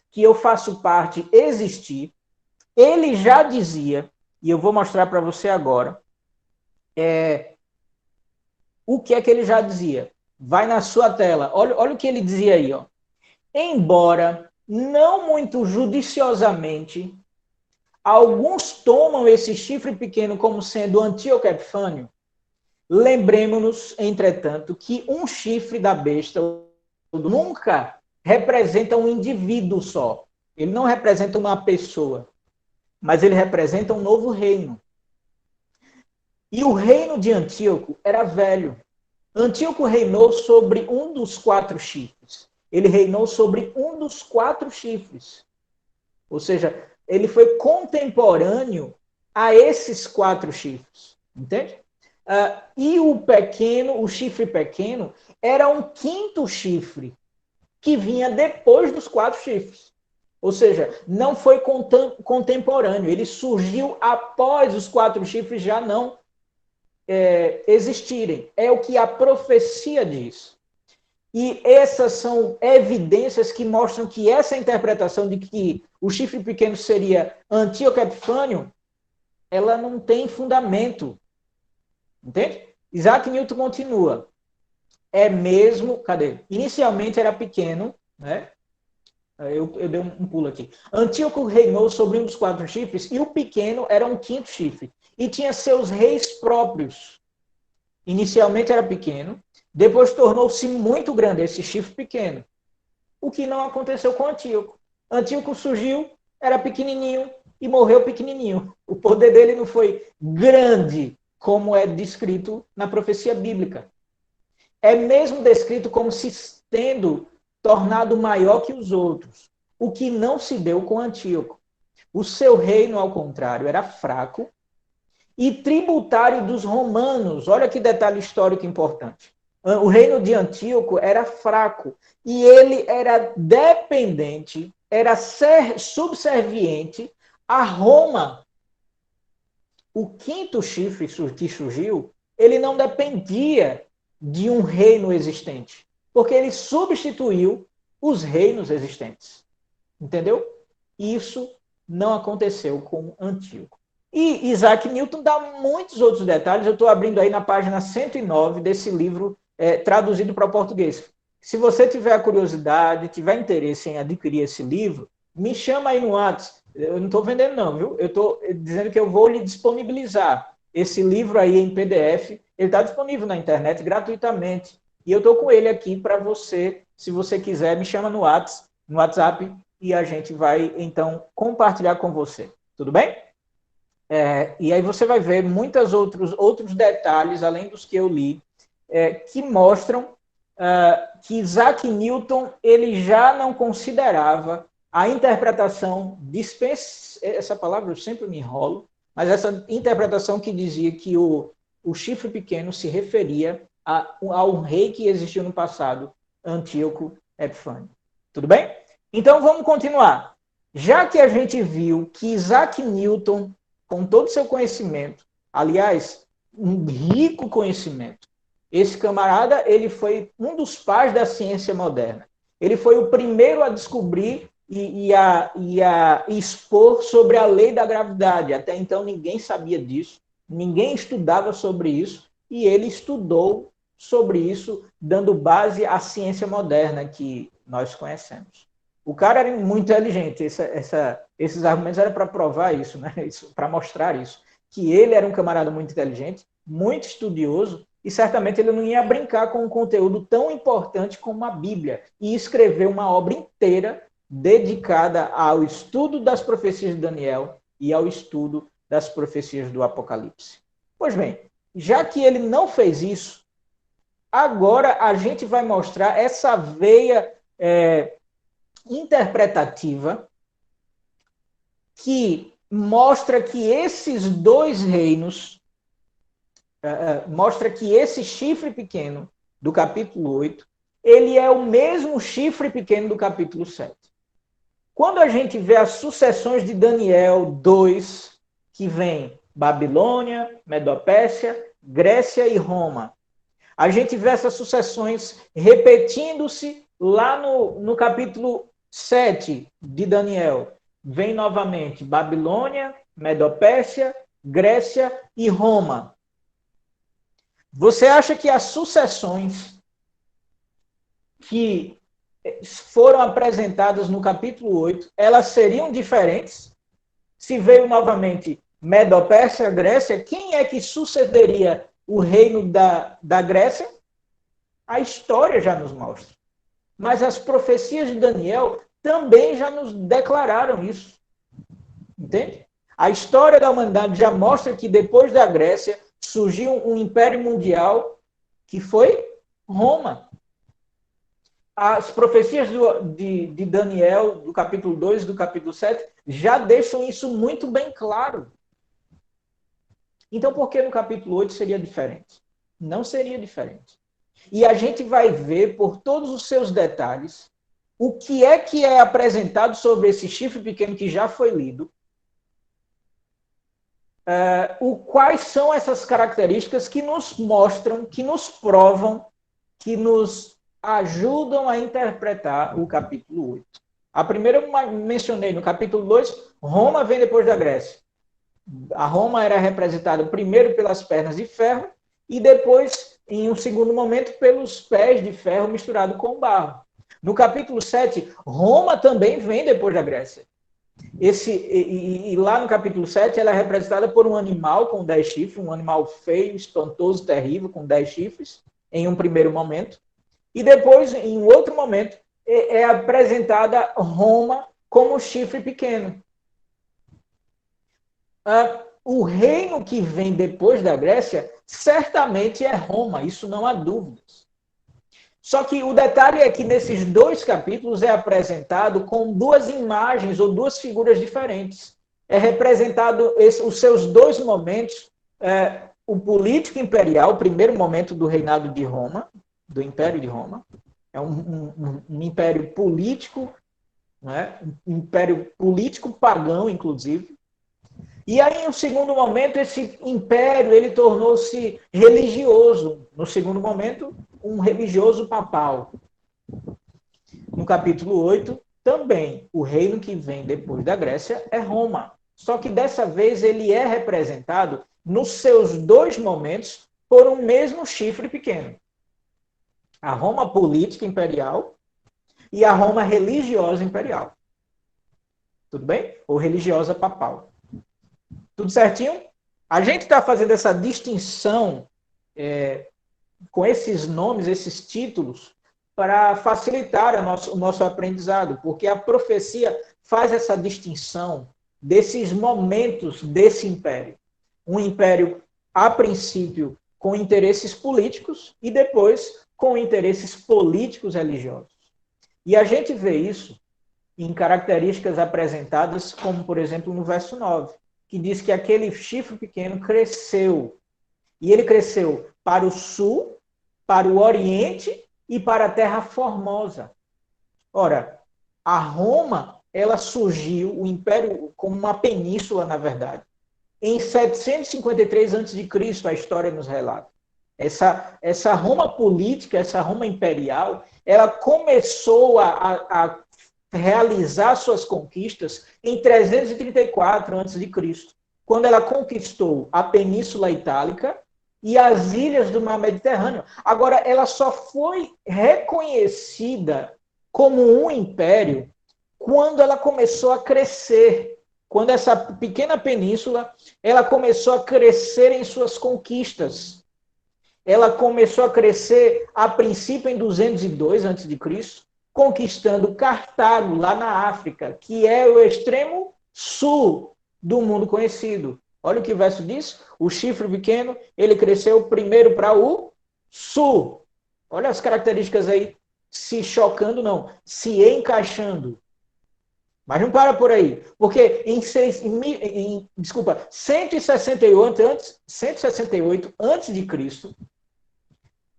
que eu faço parte, existir, ele já dizia, e eu vou mostrar para você agora, o que é que ele já dizia. Vai na sua tela, olha o que ele dizia aí. Embora não muito judiciosamente, alguns tomam esse chifre pequeno como sendo Antíoco Epifânio, lembremos-nos, entretanto, que um chifre da besta nunca representa um indivíduo só. Ele não representa uma pessoa, mas ele representa um novo reino. E o reino de Antíoco era velho. Antíoco reinou sobre um dos 4 chifres. Ele reinou sobre um dos 4 chifres. Ou seja, ele foi contemporâneo a esses 4 chifres. Entende? E o chifre pequeno, era um 5º chifre, que vinha depois dos 4 chifres. Ou seja, não foi contemporâneo. Ele surgiu após os 4 chifres já não existirem. É o que a profecia diz. E essas são evidências que mostram que essa interpretação de que o chifre pequeno seria Antíoco Epifânio, ela não tem fundamento. Entende? Isaac Newton continua. É mesmo... Cadê? Inicialmente era pequeno, né? Eu dei um pulo aqui. Antíoco reinou sobre um dos 4 chifres e o pequeno era um 5º chifre. E tinha seus reis próprios. Inicialmente era pequeno, depois tornou-se muito grande esse chifre pequeno. O que não aconteceu com Antíoco. Antíoco surgiu, era pequenininho e morreu pequenininho. O poder dele não foi grande, como é descrito na profecia bíblica. É mesmo descrito como se tendo tornado maior que os outros, o que não se deu com Antíoco. O seu reino, ao contrário, era fraco e tributário dos romanos. Olha que detalhe histórico importante. O reino de Antíoco era fraco e ele era dependente, era subserviente a Roma. O 5º chifre que surgiu, ele não dependia de um reino existente, porque ele substituiu os reinos existentes. Entendeu? Isso não aconteceu com Antíoco. E Isaac Newton dá muitos outros detalhes. Eu estou abrindo aí na página 109 desse livro traduzido para o português. Se você tiver a curiosidade, tiver interesse em adquirir esse livro, me chama aí no WhatsApp. Eu não estou vendendo não, viu? Eu estou dizendo que eu vou lhe disponibilizar esse livro aí em PDF. Ele está disponível na internet gratuitamente. E eu estou com ele aqui para você, se você quiser, me chama no WhatsApp e a gente vai, então, compartilhar com você. Tudo bem? E aí você vai ver muitos outros detalhes, além dos que eu li, que mostram que Isaac Newton ele já não considerava a interpretação essa palavra eu sempre me enrolo, mas essa interpretação que dizia que o chifre pequeno se referia ao rei que existiu no passado, Antíoco Epifânio. Tudo bem? Então vamos continuar. Já que a gente viu que Isaac Newton, com todo o seu conhecimento, aliás, um rico conhecimento, esse camarada ele foi um dos pais da ciência moderna. Ele foi o primeiro a descobrir e a expor sobre a lei da gravidade. Até então ninguém sabia disso, ninguém estudava sobre isso, e ele estudou sobre isso, dando base à ciência moderna que nós conhecemos. O cara era muito inteligente, esses argumentos eram para provar isso, né? Para mostrar isso, que ele era um camarada muito inteligente, muito estudioso, e certamente ele não ia brincar com um conteúdo tão importante como a Bíblia, e escreveu uma obra inteira dedicada ao estudo das profecias de Daniel e ao estudo das profecias do Apocalipse. Pois bem, já que ele não fez isso, agora a gente vai mostrar essa veia interpretativa que mostra que esses 2 reinos, mostra que esse chifre pequeno do capítulo 8, ele é o mesmo chifre pequeno do capítulo 7. Quando a gente vê as sucessões de Daniel 2, que vem Babilônia, Medopérsia, Grécia e Roma, a gente vê essas sucessões repetindo-se lá no capítulo 7 de Daniel. Vem novamente Babilônia, Medopérsia, Grécia e Roma. Você acha que as sucessões que foram apresentadas no capítulo 8, elas seriam diferentes? Se veio novamente Medopérsia, Grécia, quem é que sucederia o reino da Grécia? A história já nos mostra. Mas as profecias de Daniel também já nos declararam isso. Entende? A história da humanidade já mostra que depois da Grécia surgiu um império mundial que foi Roma. As profecias de Daniel, do capítulo 2 e do capítulo 7, já deixam isso muito bem claro. Então, por que no capítulo 8 seria diferente? Não seria diferente. E a gente vai ver, por todos os seus detalhes, o que é apresentado sobre esse chifre pequeno que já foi lido, quais são essas características que nos mostram, que nos provam, que nos ajudam a interpretar o capítulo 8. A primeira eu mencionei no capítulo 2, Roma vem depois da Grécia. A Roma era representada primeiro pelas pernas de ferro e depois, em um segundo momento, pelos pés de ferro misturado com barro. No capítulo 7, Roma também vem depois da Grécia. E lá no capítulo 7, ela é representada por um animal com 10 chifres, um animal feio, espantoso, terrível, com 10 chifres, em um primeiro momento. E depois, em outro momento, é apresentada Roma como chifre pequeno. O reino que vem depois da Grécia certamente é Roma, isso não há dúvidas. Só que o detalhe é que nesses 2 capítulos é apresentado com 2 imagens ou 2 figuras diferentes. É representado os seus 2 momentos, o político imperial, o primeiro momento do reinado de Roma, do Império de Roma. É um império político, né? Um império político pagão, inclusive. E aí, no segundo momento, esse império ele tornou-se religioso. No segundo momento, um religioso papal. No capítulo 8, também, o reino que vem depois da Grécia é Roma. Só que dessa vez ele é representado, nos seus 2 momentos, por um mesmo chifre pequeno. A Roma política imperial e a Roma religiosa imperial. Tudo bem? Ou religiosa papal. Tudo certinho? A gente está fazendo essa distinção com esses nomes, esses títulos, para facilitar o nosso aprendizado, porque a profecia faz essa distinção desses momentos desse império. Um império, a princípio, com interesses políticos e depois com interesses políticos religiosos. E a gente vê isso em características apresentadas, como, por exemplo, no verso 9, que diz que aquele chifre pequeno cresceu. E ele cresceu para o sul, para o oriente e para a terra formosa. Ora, a Roma, ela surgiu, o império, como uma península, na verdade. Em 753 a.C., a história nos relata. Essa Roma política, essa Roma imperial, ela começou a realizar suas conquistas em 334 a.C., quando ela conquistou a Península Itálica e as ilhas do Mar Mediterrâneo. Agora, ela só foi reconhecida como um império quando ela começou a crescer, quando essa pequena península ela começou a crescer em suas conquistas. Ela começou a crescer, a princípio, em 202 a.C., conquistando Cartago, lá na África, que é o extremo sul do mundo conhecido. Olha o que o verso diz. O chifre pequeno, ele cresceu primeiro para o sul. Olha as características aí, se chocando não, se encaixando. Mas não para por aí, porque em 168 antes de Cristo,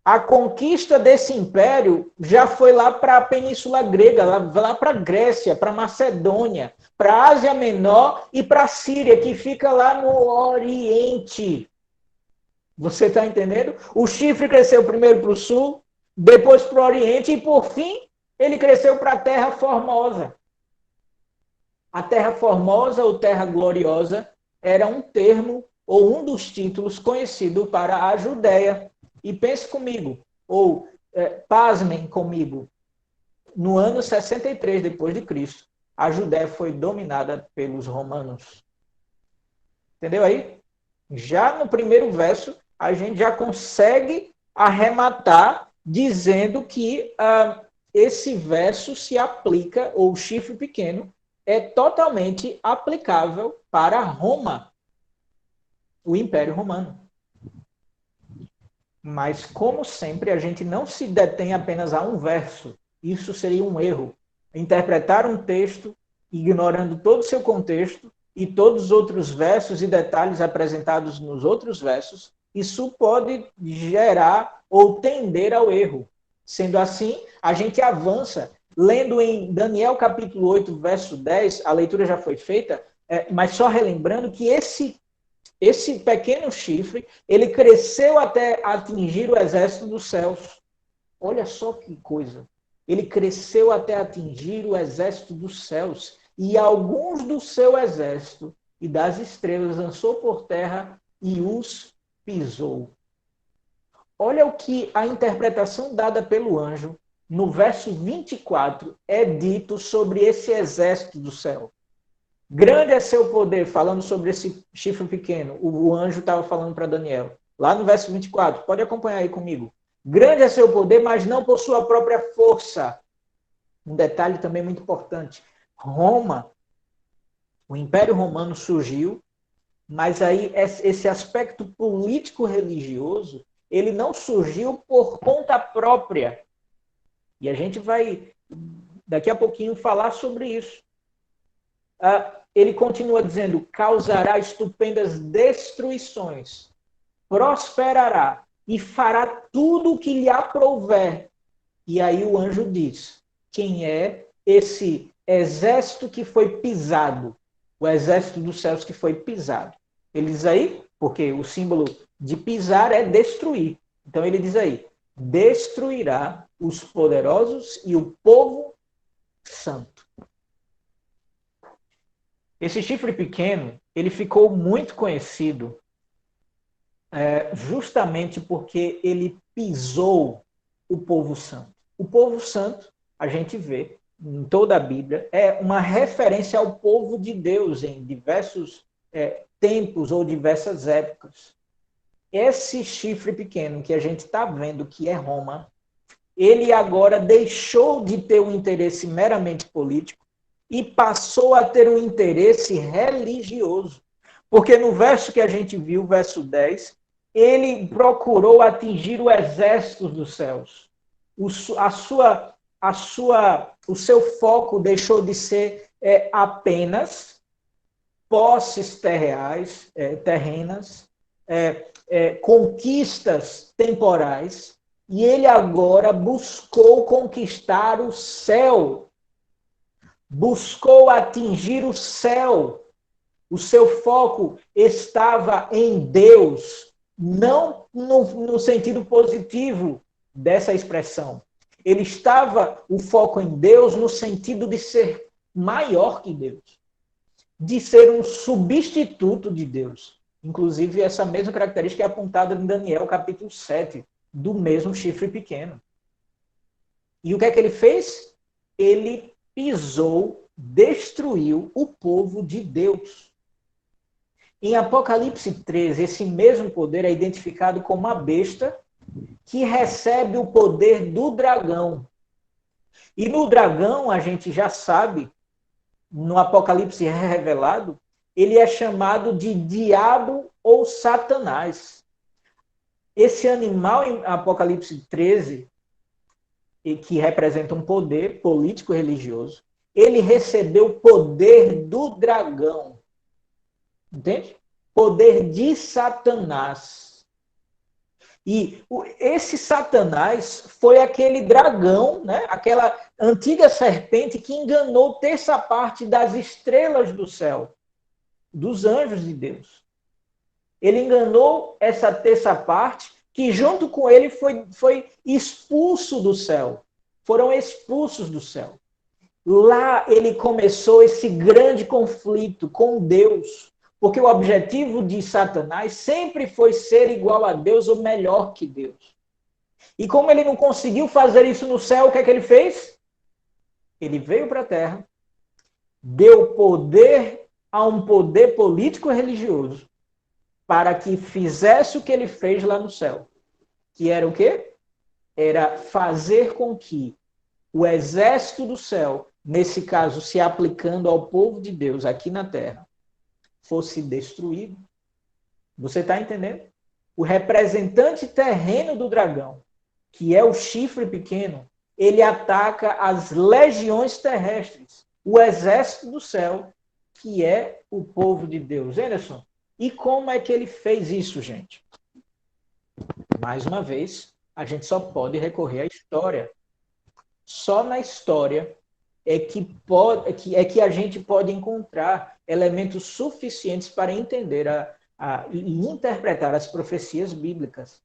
a conquista desse império já foi lá para a Península Grega, lá para a Grécia, para a Macedônia, para a Ásia Menor e para a Síria, que fica lá no Oriente. Você está entendendo? O chifre cresceu primeiro para o sul, depois para o Oriente e, por fim, ele cresceu para a Terra Formosa. A Terra Formosa ou Terra Gloriosa era um termo ou um dos títulos conhecido para a Judéia. E pense comigo, ou pasmem comigo, no ano 63 depois de Cristo, a Judéia foi dominada pelos romanos. Entendeu aí? Já no primeiro verso, a gente já consegue arrematar dizendo que esse verso se aplica, ou o chifre pequeno, é totalmente aplicável para Roma, o Império Romano. Mas, como sempre, a gente não se detém apenas a um verso. Isso seria um erro. Interpretar um texto ignorando todo o seu contexto e todos os outros versos e detalhes apresentados nos outros versos, isso pode gerar ou tender ao erro. Sendo assim, a gente avança. Lendo em Daniel capítulo 8, verso 10, a leitura já foi feita, mas só relembrando que esse pequeno chifre, ele cresceu até atingir o exército dos céus. Olha só que coisa. Ele cresceu até atingir o exército dos céus. E alguns do seu exército e das estrelas lançou por terra e os pisou. Olha o que a interpretação dada pelo anjo, no verso 24, é dito sobre esse exército do céu. Grande é seu poder, falando sobre esse chifre pequeno. O anjo estava falando para Daniel. Lá no verso 24, pode acompanhar aí comigo. Grande é seu poder, mas não por sua própria força. Um detalhe também muito importante. Roma, o Império Romano surgiu, mas aí esse aspecto político-religioso, ele não surgiu por conta própria. E a gente vai, daqui a pouquinho, falar sobre isso. Ele continua dizendo, causará estupendas destruições, prosperará e fará tudo o que lhe aprouver. E aí o anjo diz, quem é esse exército que foi pisado? O exército dos céus que foi pisado. Ele diz aí, porque o símbolo de pisar é destruir. Então ele diz aí, destruirá os poderosos e o povo santo. Esse chifre pequeno, ele ficou muito conhecido justamente porque ele pisou o povo santo. O povo santo, a gente vê em toda a Bíblia, é uma referência ao povo de Deus em diversos tempos ou diversas épocas. Esse chifre pequeno que a gente está vendo, que é Roma, ele agora deixou de ter um interesse meramente político e passou a ter um interesse religioso. Porque no verso que a gente viu, verso 10, ele procurou atingir o exército dos céus. O seu foco deixou de ser apenas posses terrenas, conquistas temporais, e ele agora buscou conquistar o céu, buscou atingir o céu. O seu foco estava em Deus, não no sentido positivo dessa expressão. Ele estava, o foco em Deus, no sentido de ser maior que Deus, de ser um substituto de Deus. Inclusive, essa mesma característica é apontada em Daniel, capítulo 7, do mesmo chifre pequeno. E o que é que ele fez? Ele pisou, destruiu o povo de Deus. Em Apocalipse 13, esse mesmo poder é identificado como a besta que recebe o poder do dragão. E no dragão, a gente já sabe, no Apocalipse revelado, ele é chamado de diabo ou Satanás. Esse animal em Apocalipse 13, que representa um poder político e religioso, ele recebeu o poder do dragão. Entende? Poder de Satanás. E esse Satanás foi aquele dragão, né? Aquela antiga serpente que enganou terça parte das estrelas do céu, dos anjos de Deus. Ele enganou essa terça parte que junto com ele foi expulso do céu. Foram expulsos do céu. Lá ele começou esse grande conflito com Deus. Porque o objetivo de Satanás sempre foi ser igual a Deus ou melhor que Deus. E como ele não conseguiu fazer isso no céu, o que é que ele fez? Ele veio para a terra, deu poder a um poder político e religioso para que fizesse o que ele fez lá no céu. Que era o quê? Era fazer com que o exército do céu, nesse caso se aplicando ao povo de Deus aqui na terra, fosse destruído. Você está entendendo? o representante terreno do dragão, que é o chifre pequeno, ele ataca as legiões terrestres, o exército do céu, que é o povo de Deus. Anderson, e como é que ele fez isso, gente? Mais uma vez, a gente só pode recorrer à história. Só na história é que a gente pode encontrar elementos suficientes para entender e interpretar as profecias bíblicas.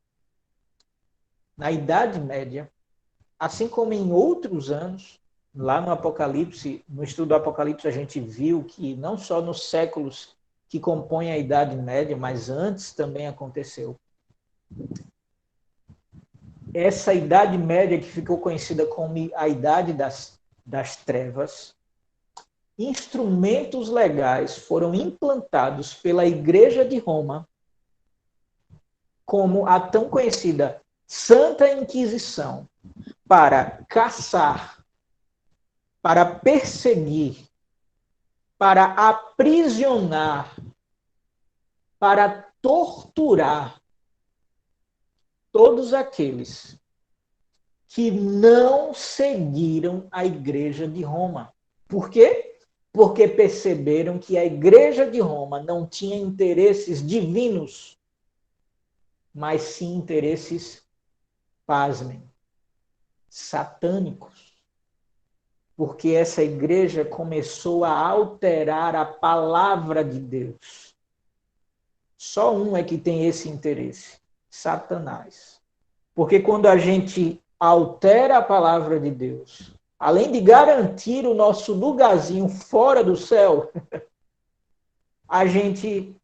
Na Idade Média, assim como em outros anos, lá no Apocalipse, no estudo do Apocalipse, a gente viu que não só nos séculos que compõem a Idade Média, mas antes também aconteceu. Essa Idade Média que ficou conhecida como a Idade das Trevas, instrumentos legais foram implantados pela Igreja de Roma, como a tão conhecida Santa Inquisição, para caçar, para perseguir, para aprisionar, para torturar todos aqueles que não seguiram a Igreja de Roma. Por quê? Porque perceberam que a Igreja de Roma não tinha interesses divinos, mas sim interesses, pasmem, satânicos. Porque essa igreja começou a alterar a palavra de Deus. Só um é que tem esse interesse, Satanás. Porque quando a gente altera a palavra de Deus, além de garantir o nosso lugarzinho fora do céu, a gente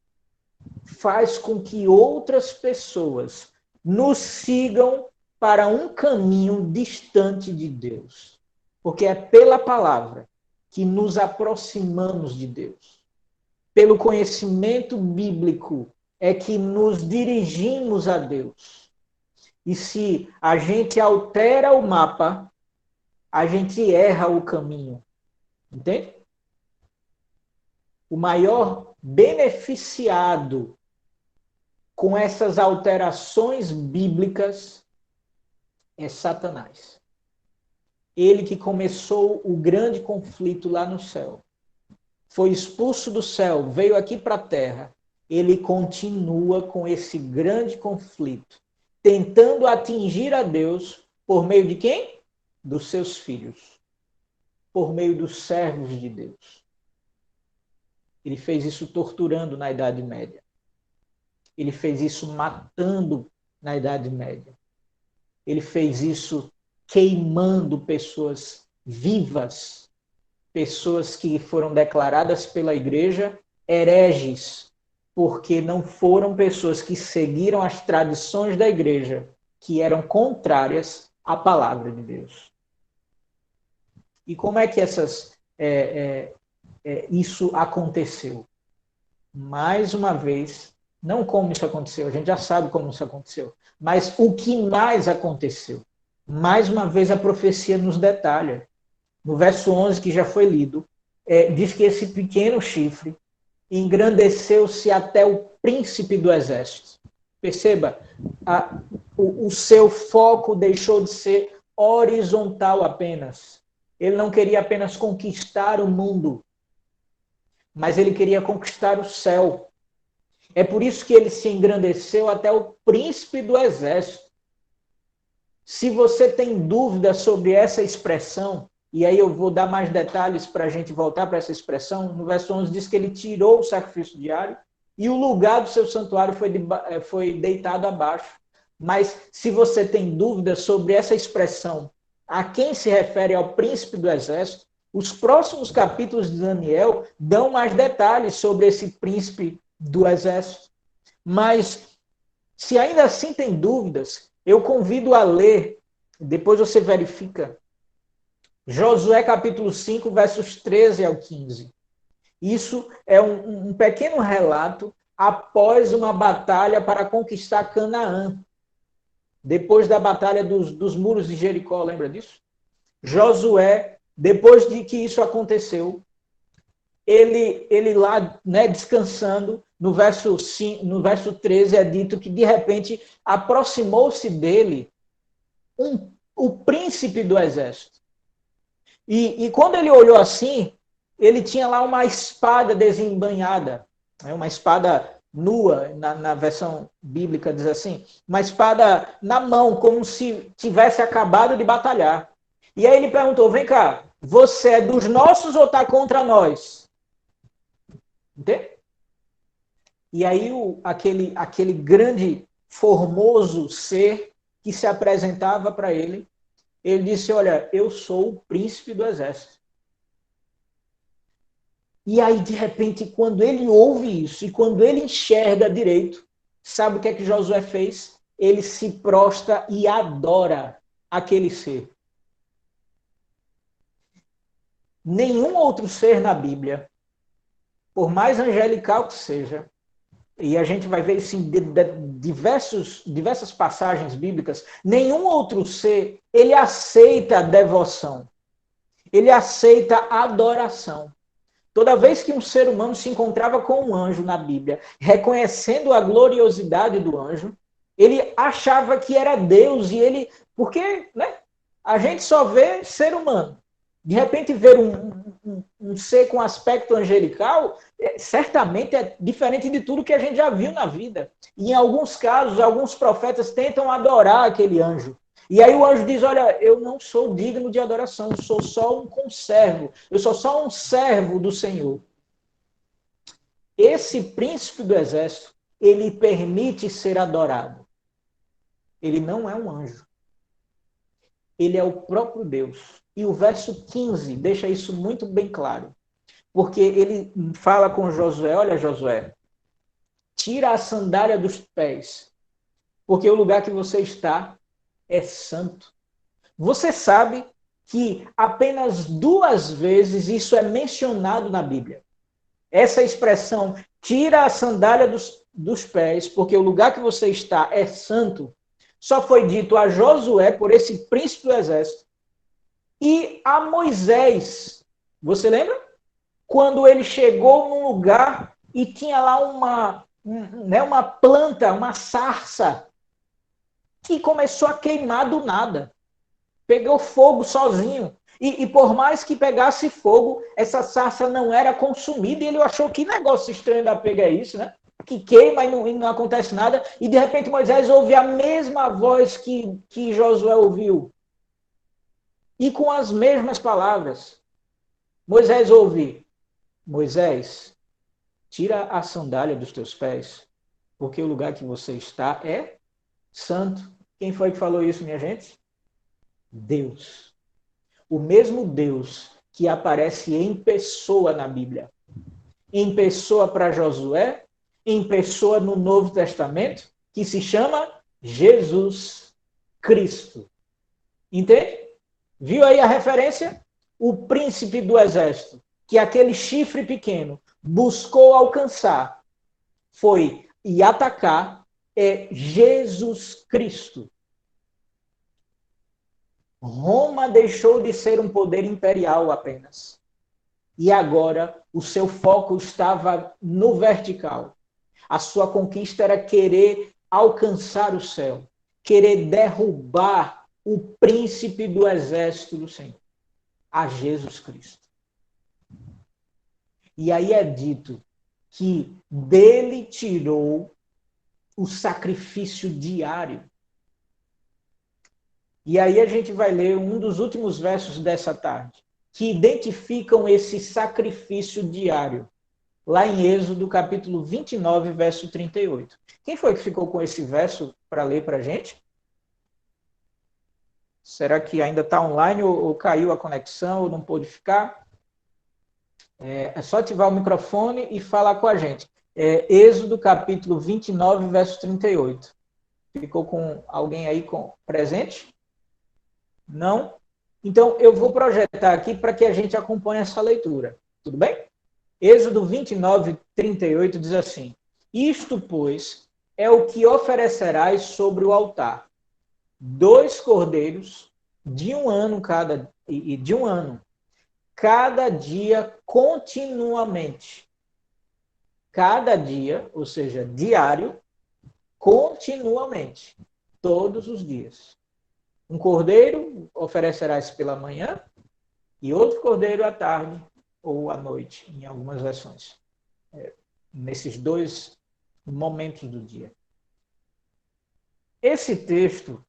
faz com que outras pessoas nos sigam para um caminho distante de Deus. Porque é pela palavra que nos aproximamos de Deus. Pelo conhecimento bíblico é que nos dirigimos a Deus. E se a gente altera o mapa, a gente erra o caminho. Entende? O maior beneficiado com essas alterações bíblicas é Satanás. Ele que começou o grande conflito lá no céu. Foi expulso do céu, veio aqui para a terra. Ele continua com esse grande conflito, tentando atingir a Deus por meio de quem? Dos seus filhos. Por meio dos servos de Deus. Ele fez isso torturando na Idade Média. Ele fez isso matando na Idade Média. Ele fez isso queimando pessoas vivas, pessoas que foram declaradas pela igreja hereges, porque não foram pessoas que seguiram as tradições da igreja, que eram contrárias à palavra de Deus. E como é que isso aconteceu? Mais uma vez, não como isso aconteceu, a gente já sabe como isso aconteceu, mas o que mais aconteceu? Mais uma vez a profecia nos detalha. No verso 11, que já foi lido, diz que esse pequeno chifre engrandeceu-se até o príncipe do exército. Perceba, o seu foco deixou de ser horizontal apenas. Ele não queria apenas conquistar o mundo, mas ele queria conquistar o céu. É por isso que ele se engrandeceu até o príncipe do exército. Se você tem dúvida sobre essa expressão, e aí eu vou dar mais detalhes para a gente voltar para essa expressão, no verso 11 diz que ele tirou o sacrifício diário e o lugar do seu santuário foi deitado abaixo. Mas se você tem dúvida sobre essa expressão, a quem se refere ao príncipe do exército, os próximos capítulos de Daniel dão mais detalhes sobre esse príncipe do exército. Mas, se ainda assim tem dúvidas, eu convido a ler, depois você verifica, Josué capítulo 5, versos 13 ao 15. Isso é um pequeno relato após uma batalha para conquistar Canaã. Depois da batalha dos muros de Jericó, lembra disso? Josué, depois de que isso aconteceu, ele lá, né, descansando, no verso 13 é dito que de repente aproximou-se dele o príncipe do exército. E quando ele olhou assim, ele tinha lá uma espada desembainhada, né, uma espada nua, na versão bíblica diz assim, uma espada na mão, como se tivesse acabado de batalhar. E aí ele perguntou, vem cá, você é dos nossos ou está contra nós? Entende? E aí aquele grande, formoso ser que se apresentava para ele, ele disse, olha, eu sou o príncipe do exército. E aí, de repente, quando ele ouve isso, e quando ele enxerga direito, sabe o que é que Josué fez? Ele se prostra e adora aquele ser. Nenhum outro ser na Bíblia, por mais angelical que seja, e a gente vai ver isso em diversas passagens bíblicas, nenhum outro ser, ele aceita a devoção. Ele aceita a adoração. Toda vez que um ser humano se encontrava com um anjo na Bíblia, reconhecendo a gloriosidade do anjo, ele achava que era Deus e ele... Porque, né, a gente só vê ser humano. De repente, ver um ser com aspecto angelical, certamente é diferente de tudo que a gente já viu na vida. E em alguns casos, alguns profetas tentam adorar aquele anjo. E aí o anjo diz, olha, eu não sou digno de adoração, eu sou só um conservo, eu sou só um servo do Senhor. Esse príncipe do exército, ele permite ser adorado. Ele não é um anjo. Ele é o próprio Deus. E o verso 15 deixa isso muito bem claro. Porque ele fala com Josué, olha Josué, tira a sandália dos pés, porque o lugar que você está é santo. Você sabe que apenas 2 vezes isso é mencionado na Bíblia. Essa expressão, tira a sandália dos pés, porque o lugar que você está é santo, só foi dito a Josué por esse príncipe do exército e a Moisés. Você lembra? Quando ele chegou num lugar e tinha lá uma planta, uma sarça, que começou a queimar do nada. Pegou fogo sozinho. E por mais que pegasse fogo, essa sarça não era consumida. E ele achou que negócio estranho da pega é isso, né? Que queima e não acontece nada. E de repente Moisés ouve a mesma voz que Josué ouviu. E com as mesmas palavras. Moisés ouve, Moisés, tira a sandália dos teus pés, porque o lugar que você está é santo. Quem foi que falou isso, minha gente? Deus. O mesmo Deus que aparece em pessoa na Bíblia. Em pessoa para Josué, em pessoa no Novo Testamento, que se chama Jesus Cristo. Entende? Viu aí a referência? O príncipe do exército, que aquele chifre pequeno buscou alcançar, foi e atacar, é Jesus Cristo. Roma deixou de ser um poder imperial apenas. E agora o seu foco estava no vertical. A sua conquista era querer alcançar o céu, querer derrubar o príncipe do exército do Senhor, a Jesus Cristo. E aí é dito que dele tirou o sacrifício diário. E aí a gente vai ler um dos últimos versos dessa tarde, que identificam esse sacrifício diário, lá em Êxodo, capítulo 29, verso 38. Quem foi que ficou com esse verso para ler para a gente? Será que ainda está online ou caiu a conexão ou não pôde ficar? É só ativar o microfone e falar com a gente. Êxodo, capítulo 29, verso 38. Ficou com alguém aí presente? Não? Então, eu vou projetar aqui para que a gente acompanhe essa leitura. Tudo bem? Êxodo 29, 38 diz assim: Isto, pois, é o que oferecerás sobre o altar: 2 cordeiros de 1 ano cada, e de 1 ano, cada dia continuamente. Cada dia, ou seja, diário, continuamente, todos os dias. Um cordeiro oferecerás pela manhã e outro cordeiro à tarde ou à noite, em algumas versões. Nesses dois momentos do dia. Esse texto,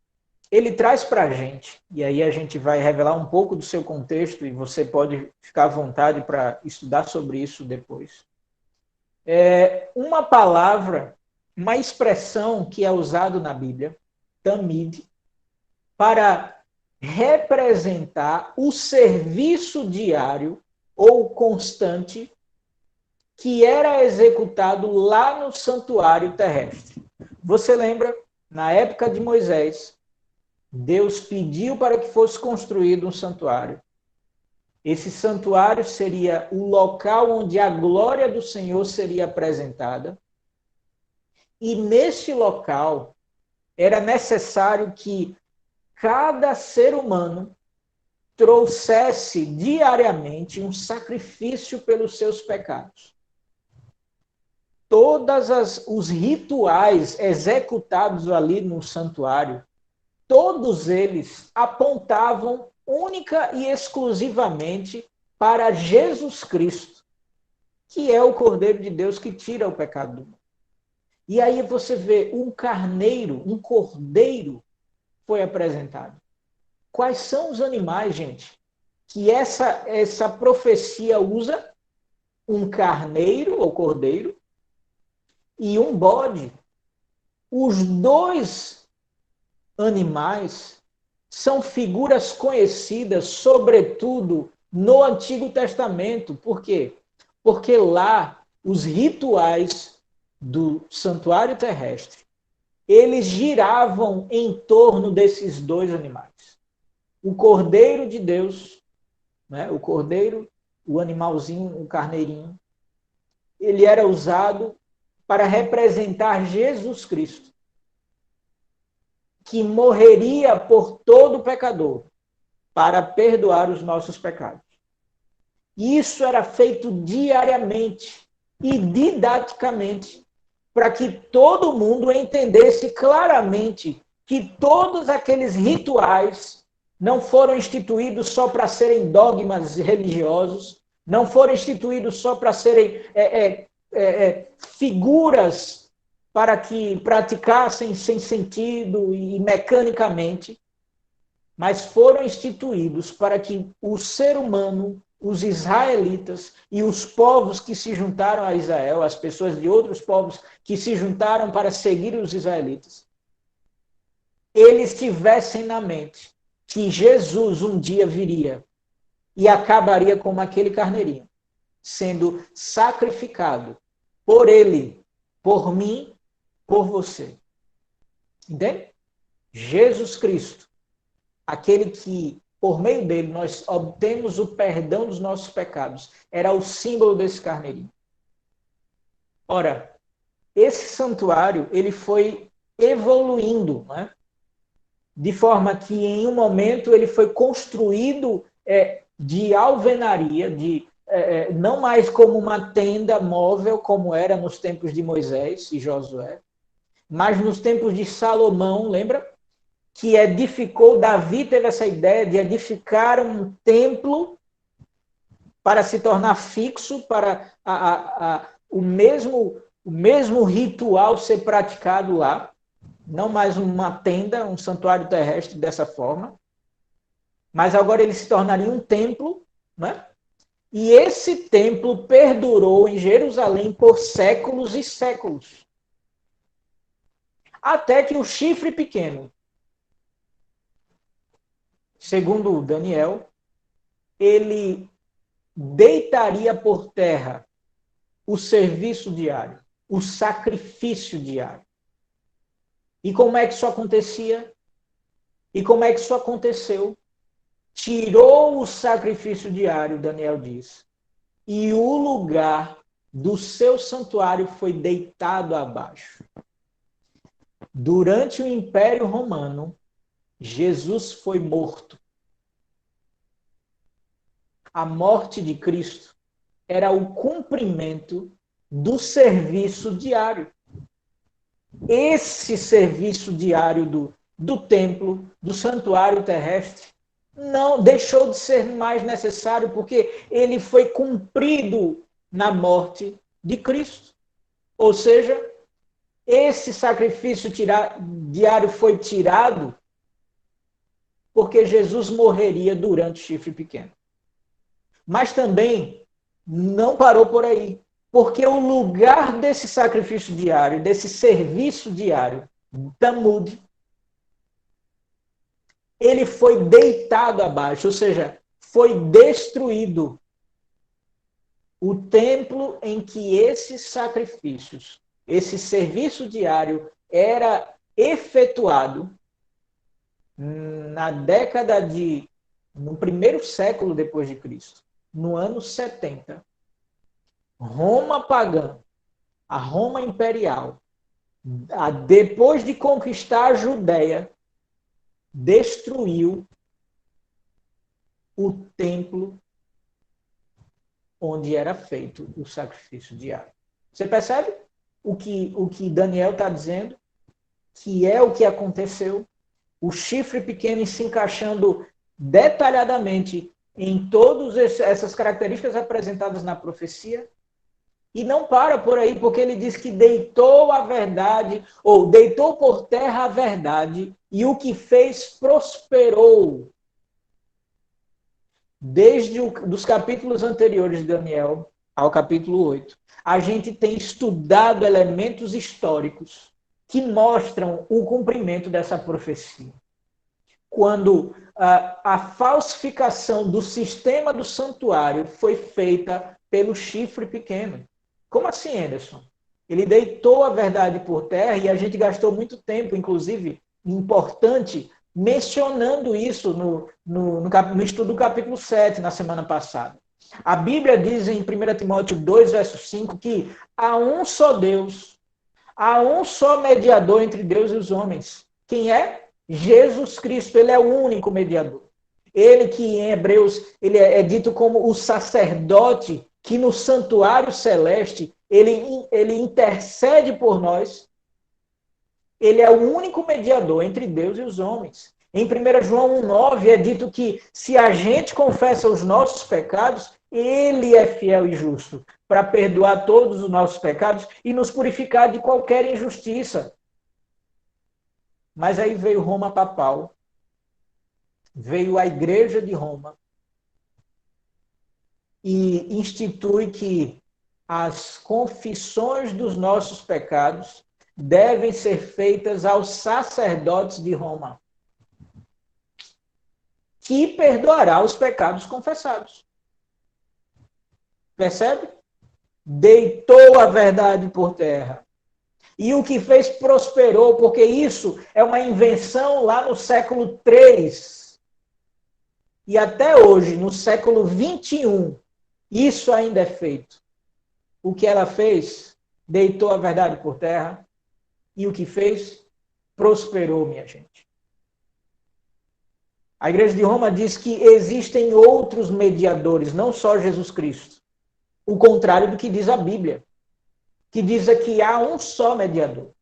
ele traz para a gente, e aí a gente vai revelar um pouco do seu contexto, e você pode ficar à vontade para estudar sobre isso depois. Uma palavra, uma expressão que é usada na Bíblia, tamid, para representar o serviço diário ou constante que era executado lá no santuário terrestre. Você lembra, na época de Moisés, Deus pediu para que fosse construído um santuário. Esse santuário seria o local onde a glória do Senhor seria apresentada. E neste local era necessário que cada ser humano trouxesse diariamente um sacrifício pelos seus pecados. Todos os rituais executados ali no santuário, todos eles apontavam única e exclusivamente para Jesus Cristo, que é o Cordeiro de Deus que tira o pecado do mundo. E aí você vê um carneiro, um cordeiro foi apresentado. Quais são os animais, gente, que essa profecia usa? Um carneiro ou cordeiro e um bode. Os dois animais são figuras conhecidas, sobretudo no Antigo Testamento. Por quê? Porque lá os rituais do santuário terrestre, eles giravam em torno desses dois animais. O Cordeiro de Deus, né? O cordeiro, o animalzinho, o carneirinho, ele era usado para representar Jesus Cristo, que morreria por todo pecador, para perdoar os nossos pecados. Isso era feito diariamente e didaticamente, para que todo mundo entendesse claramente que todos aqueles rituais não foram instituídos só para serem dogmas religiosos, não foram instituídos só para serem figuras para que praticassem sem sentido e mecanicamente, mas foram instituídos para que o ser humano, os israelitas e os povos que se juntaram a Israel, as pessoas de outros povos que se juntaram para seguir os israelitas, eles tivessem na mente que Jesus um dia viria e acabaria como aquele carneirinho, sendo sacrificado por ele, por mim, por você. Entende? Jesus Cristo, aquele que, por meio dele, nós obtemos o perdão dos nossos pecados, era o símbolo desse carneirinho. Ora, esse santuário, ele foi evoluindo, né? De forma que, em um momento, ele foi construído de alvenaria, não mais como uma tenda móvel, como era nos tempos de Moisés e Josué, mas nos tempos de Salomão, lembra? Que edificou, Davi teve essa ideia de edificar um templo para se tornar fixo, para o mesmo ritual ser praticado lá, não mais uma tenda, um santuário terrestre dessa forma, mas agora ele se tornaria um templo, né? E esse templo perdurou em Jerusalém por séculos e séculos. Até que o chifre pequeno, segundo Daniel, ele deitaria por terra o serviço diário, o sacrifício diário. E como é que isso acontecia? E como é que isso aconteceu? Tirou o sacrifício diário, Daniel diz, e o lugar do seu santuário foi deitado abaixo. Durante o Império Romano, Jesus foi morto. A morte de Cristo era o cumprimento do serviço diário. Esse serviço diário do templo, do santuário terrestre, não deixou de ser mais necessário porque ele foi cumprido na morte de Cristo. Ou seja, esse sacrifício diário foi tirado porque Jesus morreria durante o chifre pequeno. Mas também não parou por aí, porque o lugar desse sacrifício diário, desse serviço diário, Tamud, ele foi deitado abaixo, ou seja, foi destruído. O templo em que esses sacrifícios, esse serviço diário era efetuado no primeiro século depois de Cristo, no ano 70, Roma pagã, a Roma imperial, depois de conquistar a Judéia, destruiu o templo onde era feito o sacrifício diário. Você percebe o que Daniel está dizendo? Que é o que aconteceu. O chifre pequeno se encaixando detalhadamente em todas essas características apresentadas na profecia. E não para por aí, porque ele diz que deitou a verdade, ou deitou por terra a verdade, e o que fez prosperou. Desde dos capítulos anteriores de Daniel ao capítulo 8, a gente tem estudado elementos históricos que mostram o cumprimento dessa profecia. Quando a falsificação do sistema do santuário foi feita pelo chifre pequeno. Como assim, Anderson? Ele deitou a verdade por terra e a gente gastou muito tempo, inclusive, importante, mencionando isso no estudo do capítulo 7, na semana passada. A Bíblia diz em 1 Timóteo 2, verso 5, que há um só Deus, há um só mediador entre Deus e os homens. Quem é? Jesus Cristo. Ele é o único mediador. Ele que em Hebreus ele é dito como o sacerdote que no santuário celeste ele intercede por nós. Ele é o único mediador entre Deus e os homens. Em 1 João 1,9 é dito que se a gente confessa os nossos pecados, ele é fiel e justo para perdoar todos os nossos pecados e nos purificar de qualquer injustiça. Mas aí veio Roma papal, veio a Igreja de Roma e institui que as confissões dos nossos pecados devem ser feitas aos sacerdotes de Roma, que perdoará os pecados confessados. Percebe? Deitou a verdade por terra. E o que fez prosperou, porque isso é uma invenção lá no século III. E até hoje, no século XXI, isso ainda é feito. O que ela fez? Deitou a verdade por terra. E o que fez? Prosperou, minha gente. A Igreja de Roma diz que existem outros mediadores, não só Jesus Cristo. O contrário do que diz a Bíblia, que diz que há um só mediador.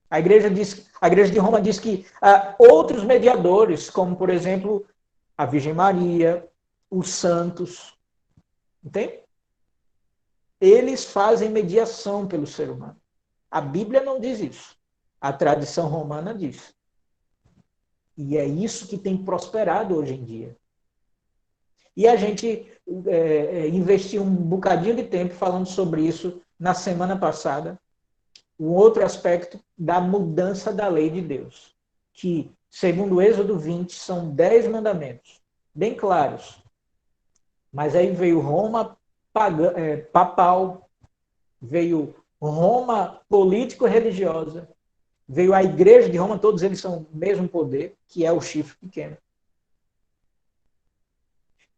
A Igreja de Roma diz que há outros mediadores, como, por exemplo, a Virgem Maria, os santos. Entende? Eles fazem mediação pelo ser humano. A Bíblia não diz isso. A tradição romana diz. E é isso que tem prosperado hoje em dia. E a gente investiu um bocadinho de tempo falando sobre isso na semana passada. Um outro aspecto da mudança da lei de Deus. Que, segundo o Êxodo 20, são 10 mandamentos. Bem claros. Mas aí veio Roma papal, veio Roma político-religiosa, veio a Igreja de Roma, todos eles são o mesmo poder, que é o chifre pequeno.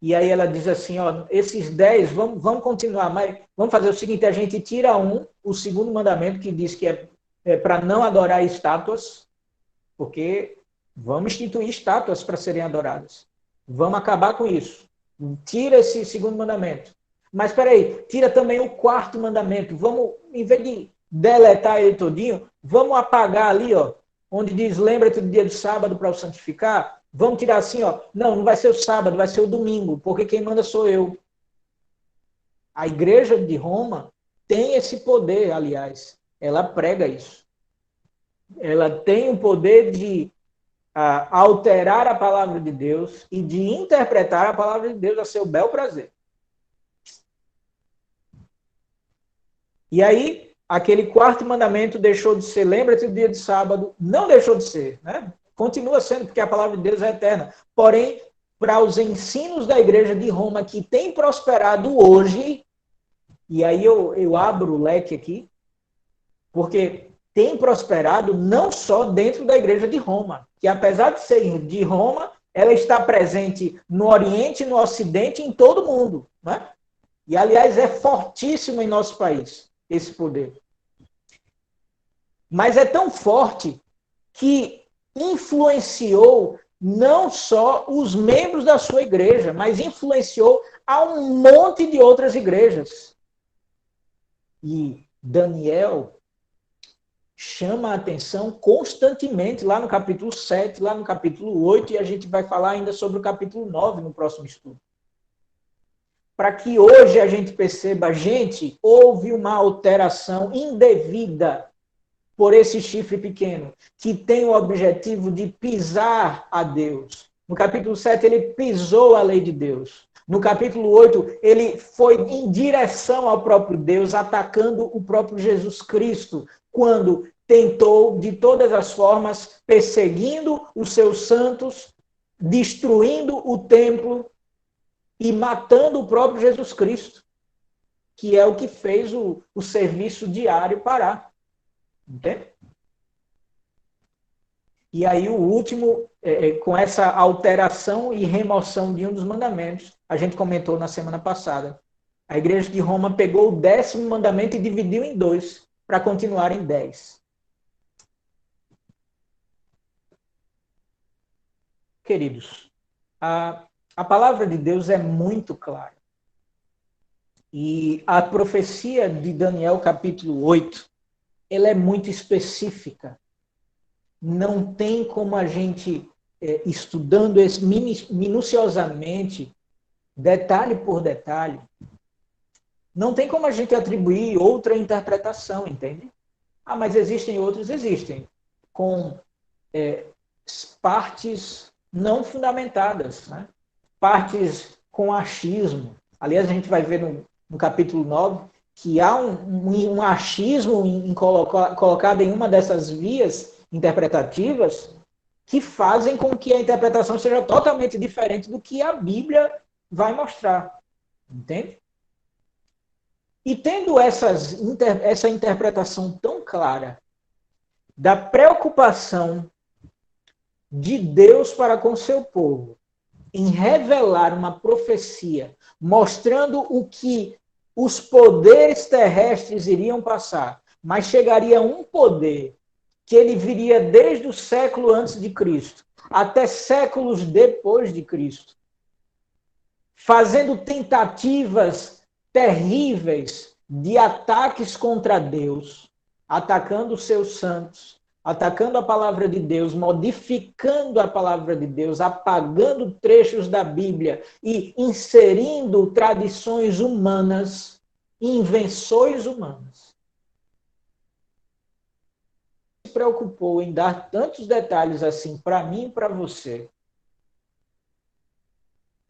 E aí ela diz assim, ó, esses 10, vamos continuar, mas vamos fazer o seguinte, a gente tira o segundo mandamento, que diz que é para não adorar estátuas, porque vamos instituir estátuas para serem adoradas. Vamos acabar com isso. Tira esse segundo mandamento. Mas espera aí, tira também o quarto mandamento. Vamos, em vez de deletar ele todinho, vamos apagar ali, ó, onde diz, lembra-te do dia do sábado para o santificar. Vamos tirar assim, ó, não vai ser o sábado, vai ser o domingo, porque quem manda sou eu. A igreja de Roma tem esse poder, aliás, ela prega isso. Ela tem o poder de alterar a palavra de Deus e de interpretar a palavra de Deus a seu bel prazer. E aí, aquele quarto mandamento deixou de ser, lembra-te do dia de sábado, não deixou de ser, né? Continua sendo, porque a palavra de Deus é eterna. Porém, para os ensinos da igreja de Roma, que tem prosperado hoje, e aí eu abro o leque aqui, porque tem prosperado não só dentro da igreja de Roma, que apesar de ser de Roma, ela está presente no Oriente, no Ocidente, em todo o mundo, né? E, aliás, é fortíssimo em nosso país esse poder. Mas é tão forte que influenciou não só os membros da sua igreja, mas influenciou a um monte de outras igrejas. E Daniel chama a atenção constantemente, lá no capítulo 7, lá no capítulo 8, e a gente vai falar ainda sobre o capítulo 9 no próximo estudo. Para que hoje a gente perceba, gente, houve uma alteração indevida por esse chifre pequeno, que tem o objetivo de pisar a Deus. No capítulo 7, ele pisou a lei de Deus. No capítulo 8, ele foi em direção ao próprio Deus, atacando o próprio Jesus Cristo, quando tentou, de todas as formas, perseguindo os seus santos, destruindo o templo e matando o próprio Jesus Cristo, que é o que fez o serviço diário parar. Entende? E aí o último, com essa alteração e remoção de um dos mandamentos, a gente comentou na semana passada. A igreja de Roma pegou o 10º mandamento e dividiu em 2, para continuar em 10. Queridos, a palavra de Deus é muito clara. E a profecia de Daniel, capítulo 8, ela é muito específica. Não tem como a gente, estudando minuciosamente, detalhe por detalhe, não tem como a gente atribuir outra interpretação, entende? Ah, mas existem outros? Existem. Com partes não fundamentadas, né? Partes com achismo. Aliás, a gente vai ver no capítulo 9 que há um achismo colocado em uma dessas vias interpretativas que fazem com que a interpretação seja totalmente diferente do que a Bíblia vai mostrar. Entende? E tendo essa interpretação tão clara da preocupação de Deus para com seu povo em revelar uma profecia mostrando o que os poderes terrestres iriam passar, mas chegaria um poder que ele viria desde o século antes de Cristo até séculos depois de Cristo, fazendo tentativas terríveis de ataques contra Deus, atacando os seus santos, atacando a palavra de Deus, modificando a palavra de Deus, apagando trechos da Bíblia e inserindo tradições humanas, invenções humanas. Se preocupou em dar tantos detalhes assim para mim e para você.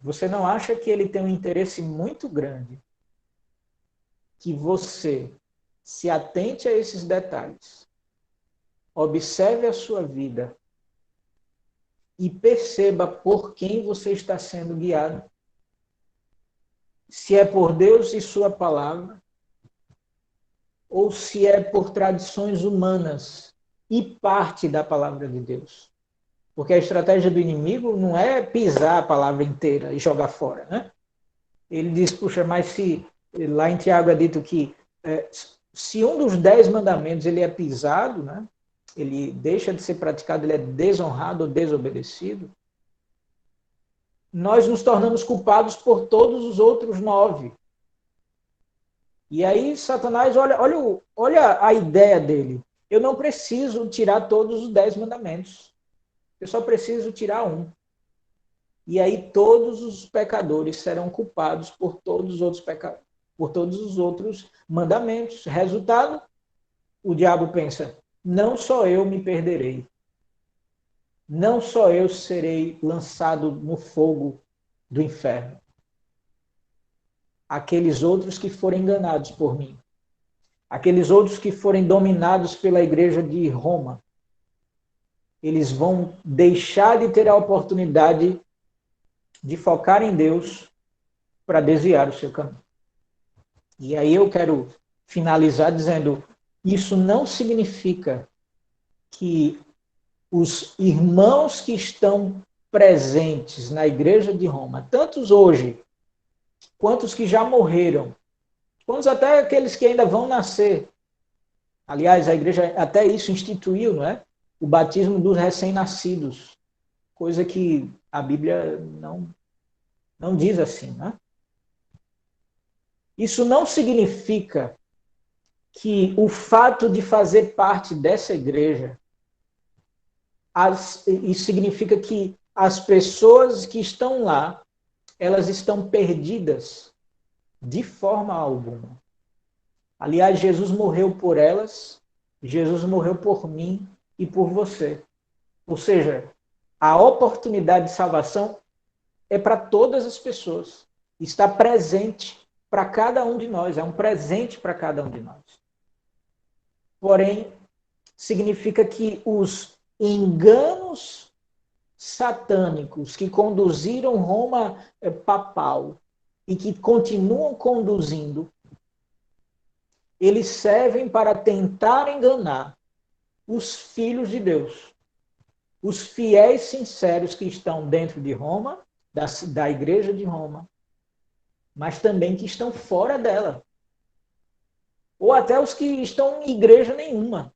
Você não acha que ele tem um interesse muito grande que você se atente a esses detalhes, observe a sua vida e perceba por quem você está sendo guiado? Se é por Deus e sua palavra, ou se é por tradições humanas e parte da palavra de Deus. Porque a estratégia do inimigo não é pisar a palavra inteira e jogar fora, né? Ele diz, puxa, mas se lá em Tiago é dito que se um dos 10 mandamentos ele é pisado, né? Ele deixa de ser praticado, ele é desonrado ou desobedecido. nós nos tornamos culpados por todos os outros 9. E aí Satanás, olha a ideia dele. Eu não preciso tirar todos os 10 mandamentos. Eu só preciso tirar um. E aí todos os pecadores serão culpados por todos os outros por todos os outros mandamentos. Resultado, o diabo pensa, não só eu me perderei. Não só eu serei lançado no fogo do inferno. Aqueles outros que forem enganados por mim. Aqueles outros que forem dominados pela igreja de Roma. Eles vão deixar de ter a oportunidade de focar em Deus para desviar o seu caminho. E aí eu quero finalizar dizendo, isso não significa que os irmãos que estão presentes na igreja de Roma, tantos hoje, quantos que já morreram, quantos até aqueles que ainda vão nascer. Aliás, a igreja até isso instituiu, não é? O batismo dos recém-nascidos, coisa que a Bíblia não diz assim, né? Isso não significa que o fato de fazer parte dessa igreja, isso significa que as pessoas que estão lá, elas estão perdidas de forma alguma. Aliás, Jesus morreu por elas, Jesus morreu por mim e por você. Ou seja, a oportunidade de salvação é para todas as pessoas. Está presente para cada um de nós, é um presente para cada um de nós. Porém, significa que os enganos satânicos que conduziram Roma papal e que continuam conduzindo, eles servem para tentar enganar os filhos de Deus, os fiéis sinceros que estão dentro de Roma, da igreja de Roma, mas também que estão fora dela. Ou até os que estão em igreja nenhuma.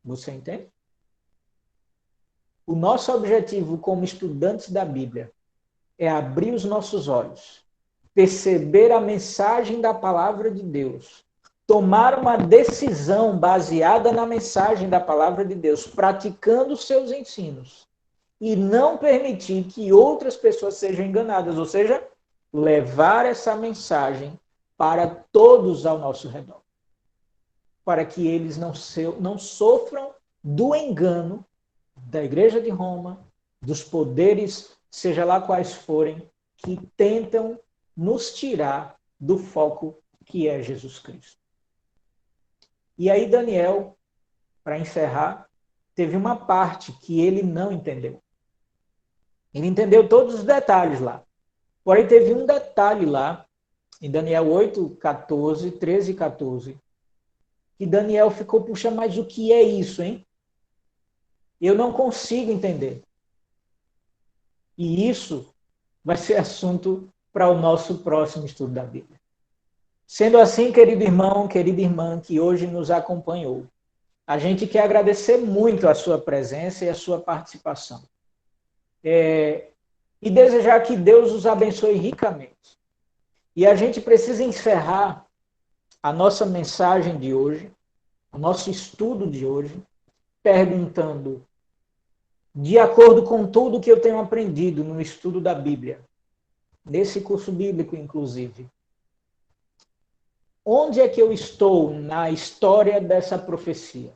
Você entende? O nosso objetivo como estudantes da Bíblia é abrir os nossos olhos, perceber a mensagem da palavra de Deus, tomar uma decisão baseada na mensagem da palavra de Deus, praticando os seus ensinos, e não permitir que outras pessoas sejam enganadas, ou seja, levar essa mensagem para todos ao nosso redor, para que eles não sofram do engano da igreja de Roma, dos poderes, seja lá quais forem, que tentam nos tirar do foco que é Jesus Cristo. E aí Daniel, para encerrar, teve uma parte que ele não entendeu. Ele entendeu todos os detalhes lá. Porém, teve um detalhe lá, em Daniel 8, 14, 13 e 14, que Daniel ficou, puxa, mas o que é isso, hein? Eu não consigo entender. E isso vai ser assunto para o nosso próximo estudo da Bíblia. Sendo assim, querido irmão, querida irmã, que hoje nos acompanhou, a gente quer agradecer muito a sua presença e a sua participação. E desejar que Deus os abençoe ricamente. E a gente precisa encerrar a nossa mensagem de hoje, o nosso estudo de hoje, perguntando, de acordo com tudo que eu tenho aprendido no estudo da Bíblia, nesse curso bíblico, inclusive, onde é que eu estou na história dessa profecia?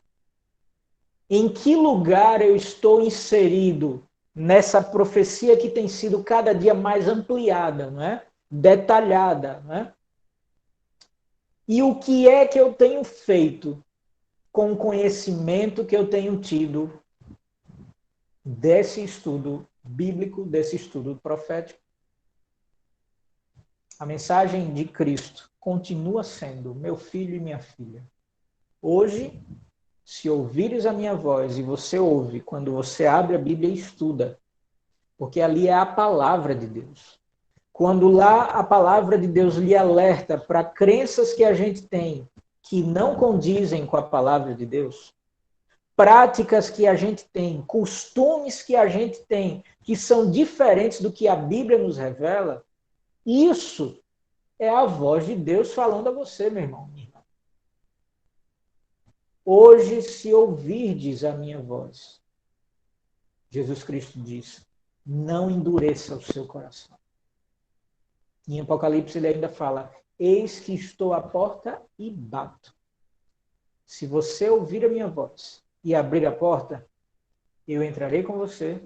Em que lugar eu estou inserido nessa profecia que tem sido cada dia mais ampliada, não é? Detalhada, não é? E o que é que eu tenho feito com o conhecimento que eu tenho tido desse estudo bíblico, desse estudo profético? A mensagem de Cristo continua sendo, meu filho e minha filha. Hoje, se ouvires a minha voz, e você ouve quando você abre a Bíblia e estuda, porque ali é a palavra de Deus. Quando lá a palavra de Deus lhe alerta para crenças que a gente tem que não condizem com a palavra de Deus, práticas que a gente tem, costumes que a gente tem, que são diferentes do que a Bíblia nos revela, isso é a voz de Deus falando a você, meu irmão, minha irmã. Hoje, se ouvirdes a minha voz, Jesus Cristo diz, não endureça o seu coração. Em Apocalipse ele ainda fala, eis que estou à porta e bato. Se você ouvir a minha voz e abrir a porta, eu entrarei com você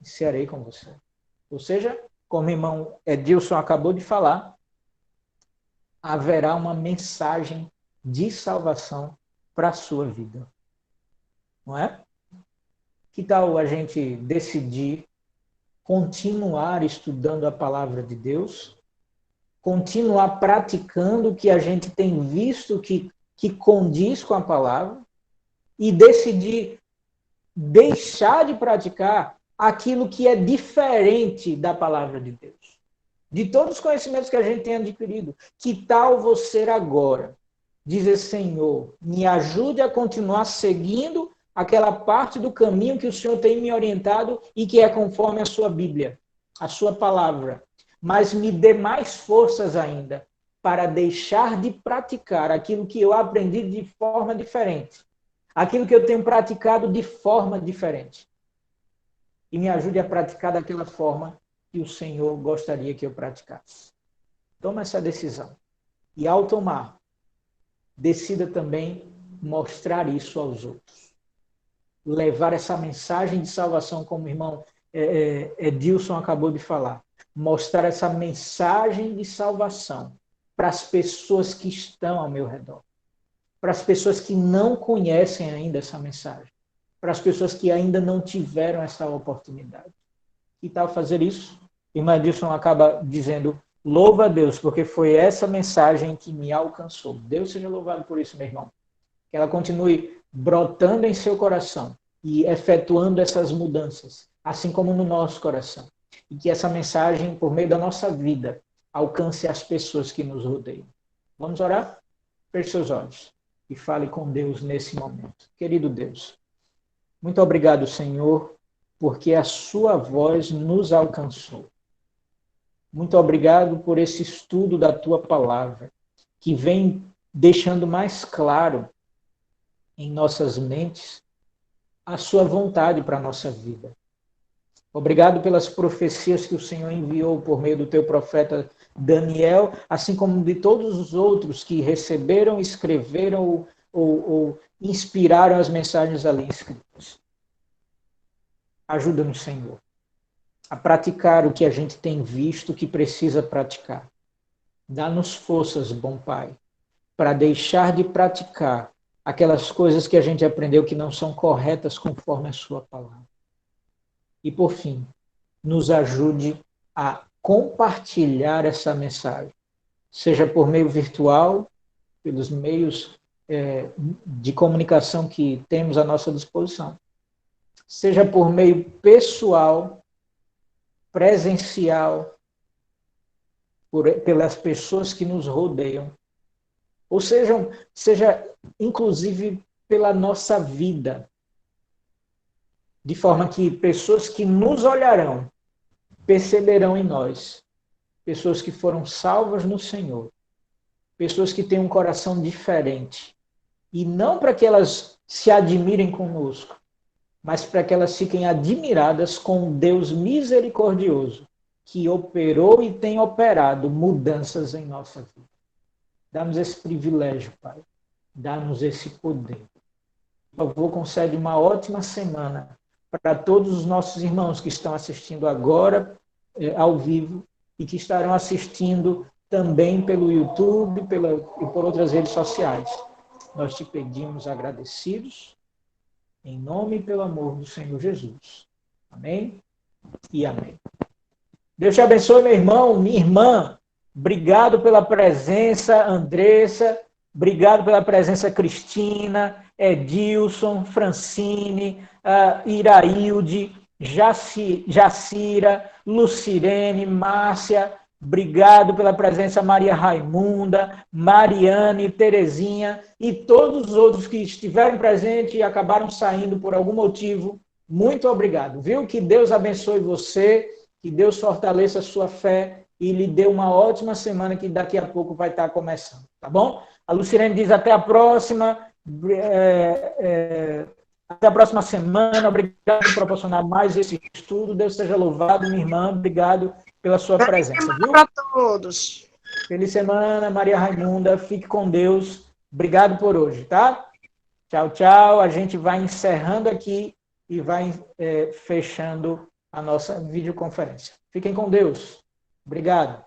e cearei com você. Ou seja, como o irmão Edilson acabou de falar, haverá uma mensagem de salvação para a sua vida. Não é? Que tal a gente decidir continuar estudando a palavra de Deus, continuar praticando o que a gente tem visto que condiz com a palavra e decidir deixar de praticar aquilo que é diferente da palavra de Deus. De todos os conhecimentos que a gente tem adquirido, que tal você agora dizer, Senhor, me ajude a continuar seguindo aquela parte do caminho que o Senhor tem me orientado e que é conforme a sua Bíblia, a sua palavra, mas me dê mais forças ainda para deixar de praticar aquilo que eu aprendi de forma diferente, aquilo que eu tenho praticado de forma diferente. E me ajude a praticar daquela forma que o Senhor gostaria que eu praticasse. Toma essa decisão. E ao tomar, decida também mostrar isso aos outros. Levar essa mensagem de salvação, como o irmão Edilson acabou de falar. Mostrar essa mensagem de salvação para as pessoas que estão ao meu redor. Para as pessoas que não conhecem ainda essa mensagem. Para as pessoas que ainda não tiveram essa oportunidade. Que tal fazer isso? O irmão Edilson acaba dizendo, louva a Deus, porque foi essa mensagem que me alcançou. Deus seja louvado por isso, meu irmão. Que ela continue brotando em seu coração e efetuando essas mudanças, assim como no nosso coração. E que essa mensagem, por meio da nossa vida, alcance as pessoas que nos rodeiam. Vamos orar? Feche seus olhos e fale com Deus nesse momento. Querido Deus, muito obrigado, Senhor, porque a sua voz nos alcançou. Muito obrigado por esse estudo da tua palavra, que vem deixando mais claro em nossas mentes a sua vontade para a nossa vida. Obrigado pelas profecias que o Senhor enviou por meio do teu profeta Daniel, assim como de todos os outros que receberam, escreveram ou inspiraram as mensagens ali escritas. Ajuda-nos, Senhor, a praticar o que a gente tem visto que precisa praticar. Dá-nos forças, bom Pai, para deixar de praticar aquelas coisas que a gente aprendeu que não são corretas conforme a sua palavra. E, por fim, nos ajude a compartilhar essa mensagem, seja por meio virtual, pelos meios de comunicação que temos à nossa disposição, seja por meio pessoal, presencial, pelas pessoas que nos rodeiam, ou seja inclusive pela nossa vida, de forma que pessoas que nos olharão perceberão em nós pessoas que foram salvas no Senhor, pessoas que têm um coração diferente, e não para que elas se admirem conosco, mas para que elas fiquem admiradas com um Deus misericordioso que operou e tem operado mudanças em nossa vida. Dá-nos esse privilégio, Pai. Dá-nos esse poder. Por favor, concede uma ótima semana para todos os nossos irmãos que estão assistindo agora ao vivo e que estarão assistindo também pelo YouTube e por outras redes sociais. Nós te pedimos agradecidos, em nome e pelo amor do Senhor Jesus. Amém e amém. Deus te abençoe, meu irmão, minha irmã. Obrigado pela presença, Andressa. Obrigado pela presença, Cristina, Edilson, Francine, Irailde, Jacira, Lucirene, Márcia. Obrigado pela presença, Maria Raimunda, Mariane, Terezinha e todos os outros que estiveram presentes e acabaram saindo por algum motivo. Muito obrigado, viu? Que Deus abençoe você, que Deus fortaleça a sua fé e lhe dê uma ótima semana que daqui a pouco vai estar começando, tá bom? A Lucilene diz até a próxima. Até a próxima semana. Obrigado por proporcionar mais esse estudo. Deus seja louvado, minha irmã. Obrigado pela sua presença, viu? Para todos. Feliz semana, Maria Raimunda. Fique com Deus. Obrigado por hoje, tá? Tchau, tchau. A gente vai encerrando aqui e vai fechando a nossa videoconferência. Fiquem com Deus. Obrigado.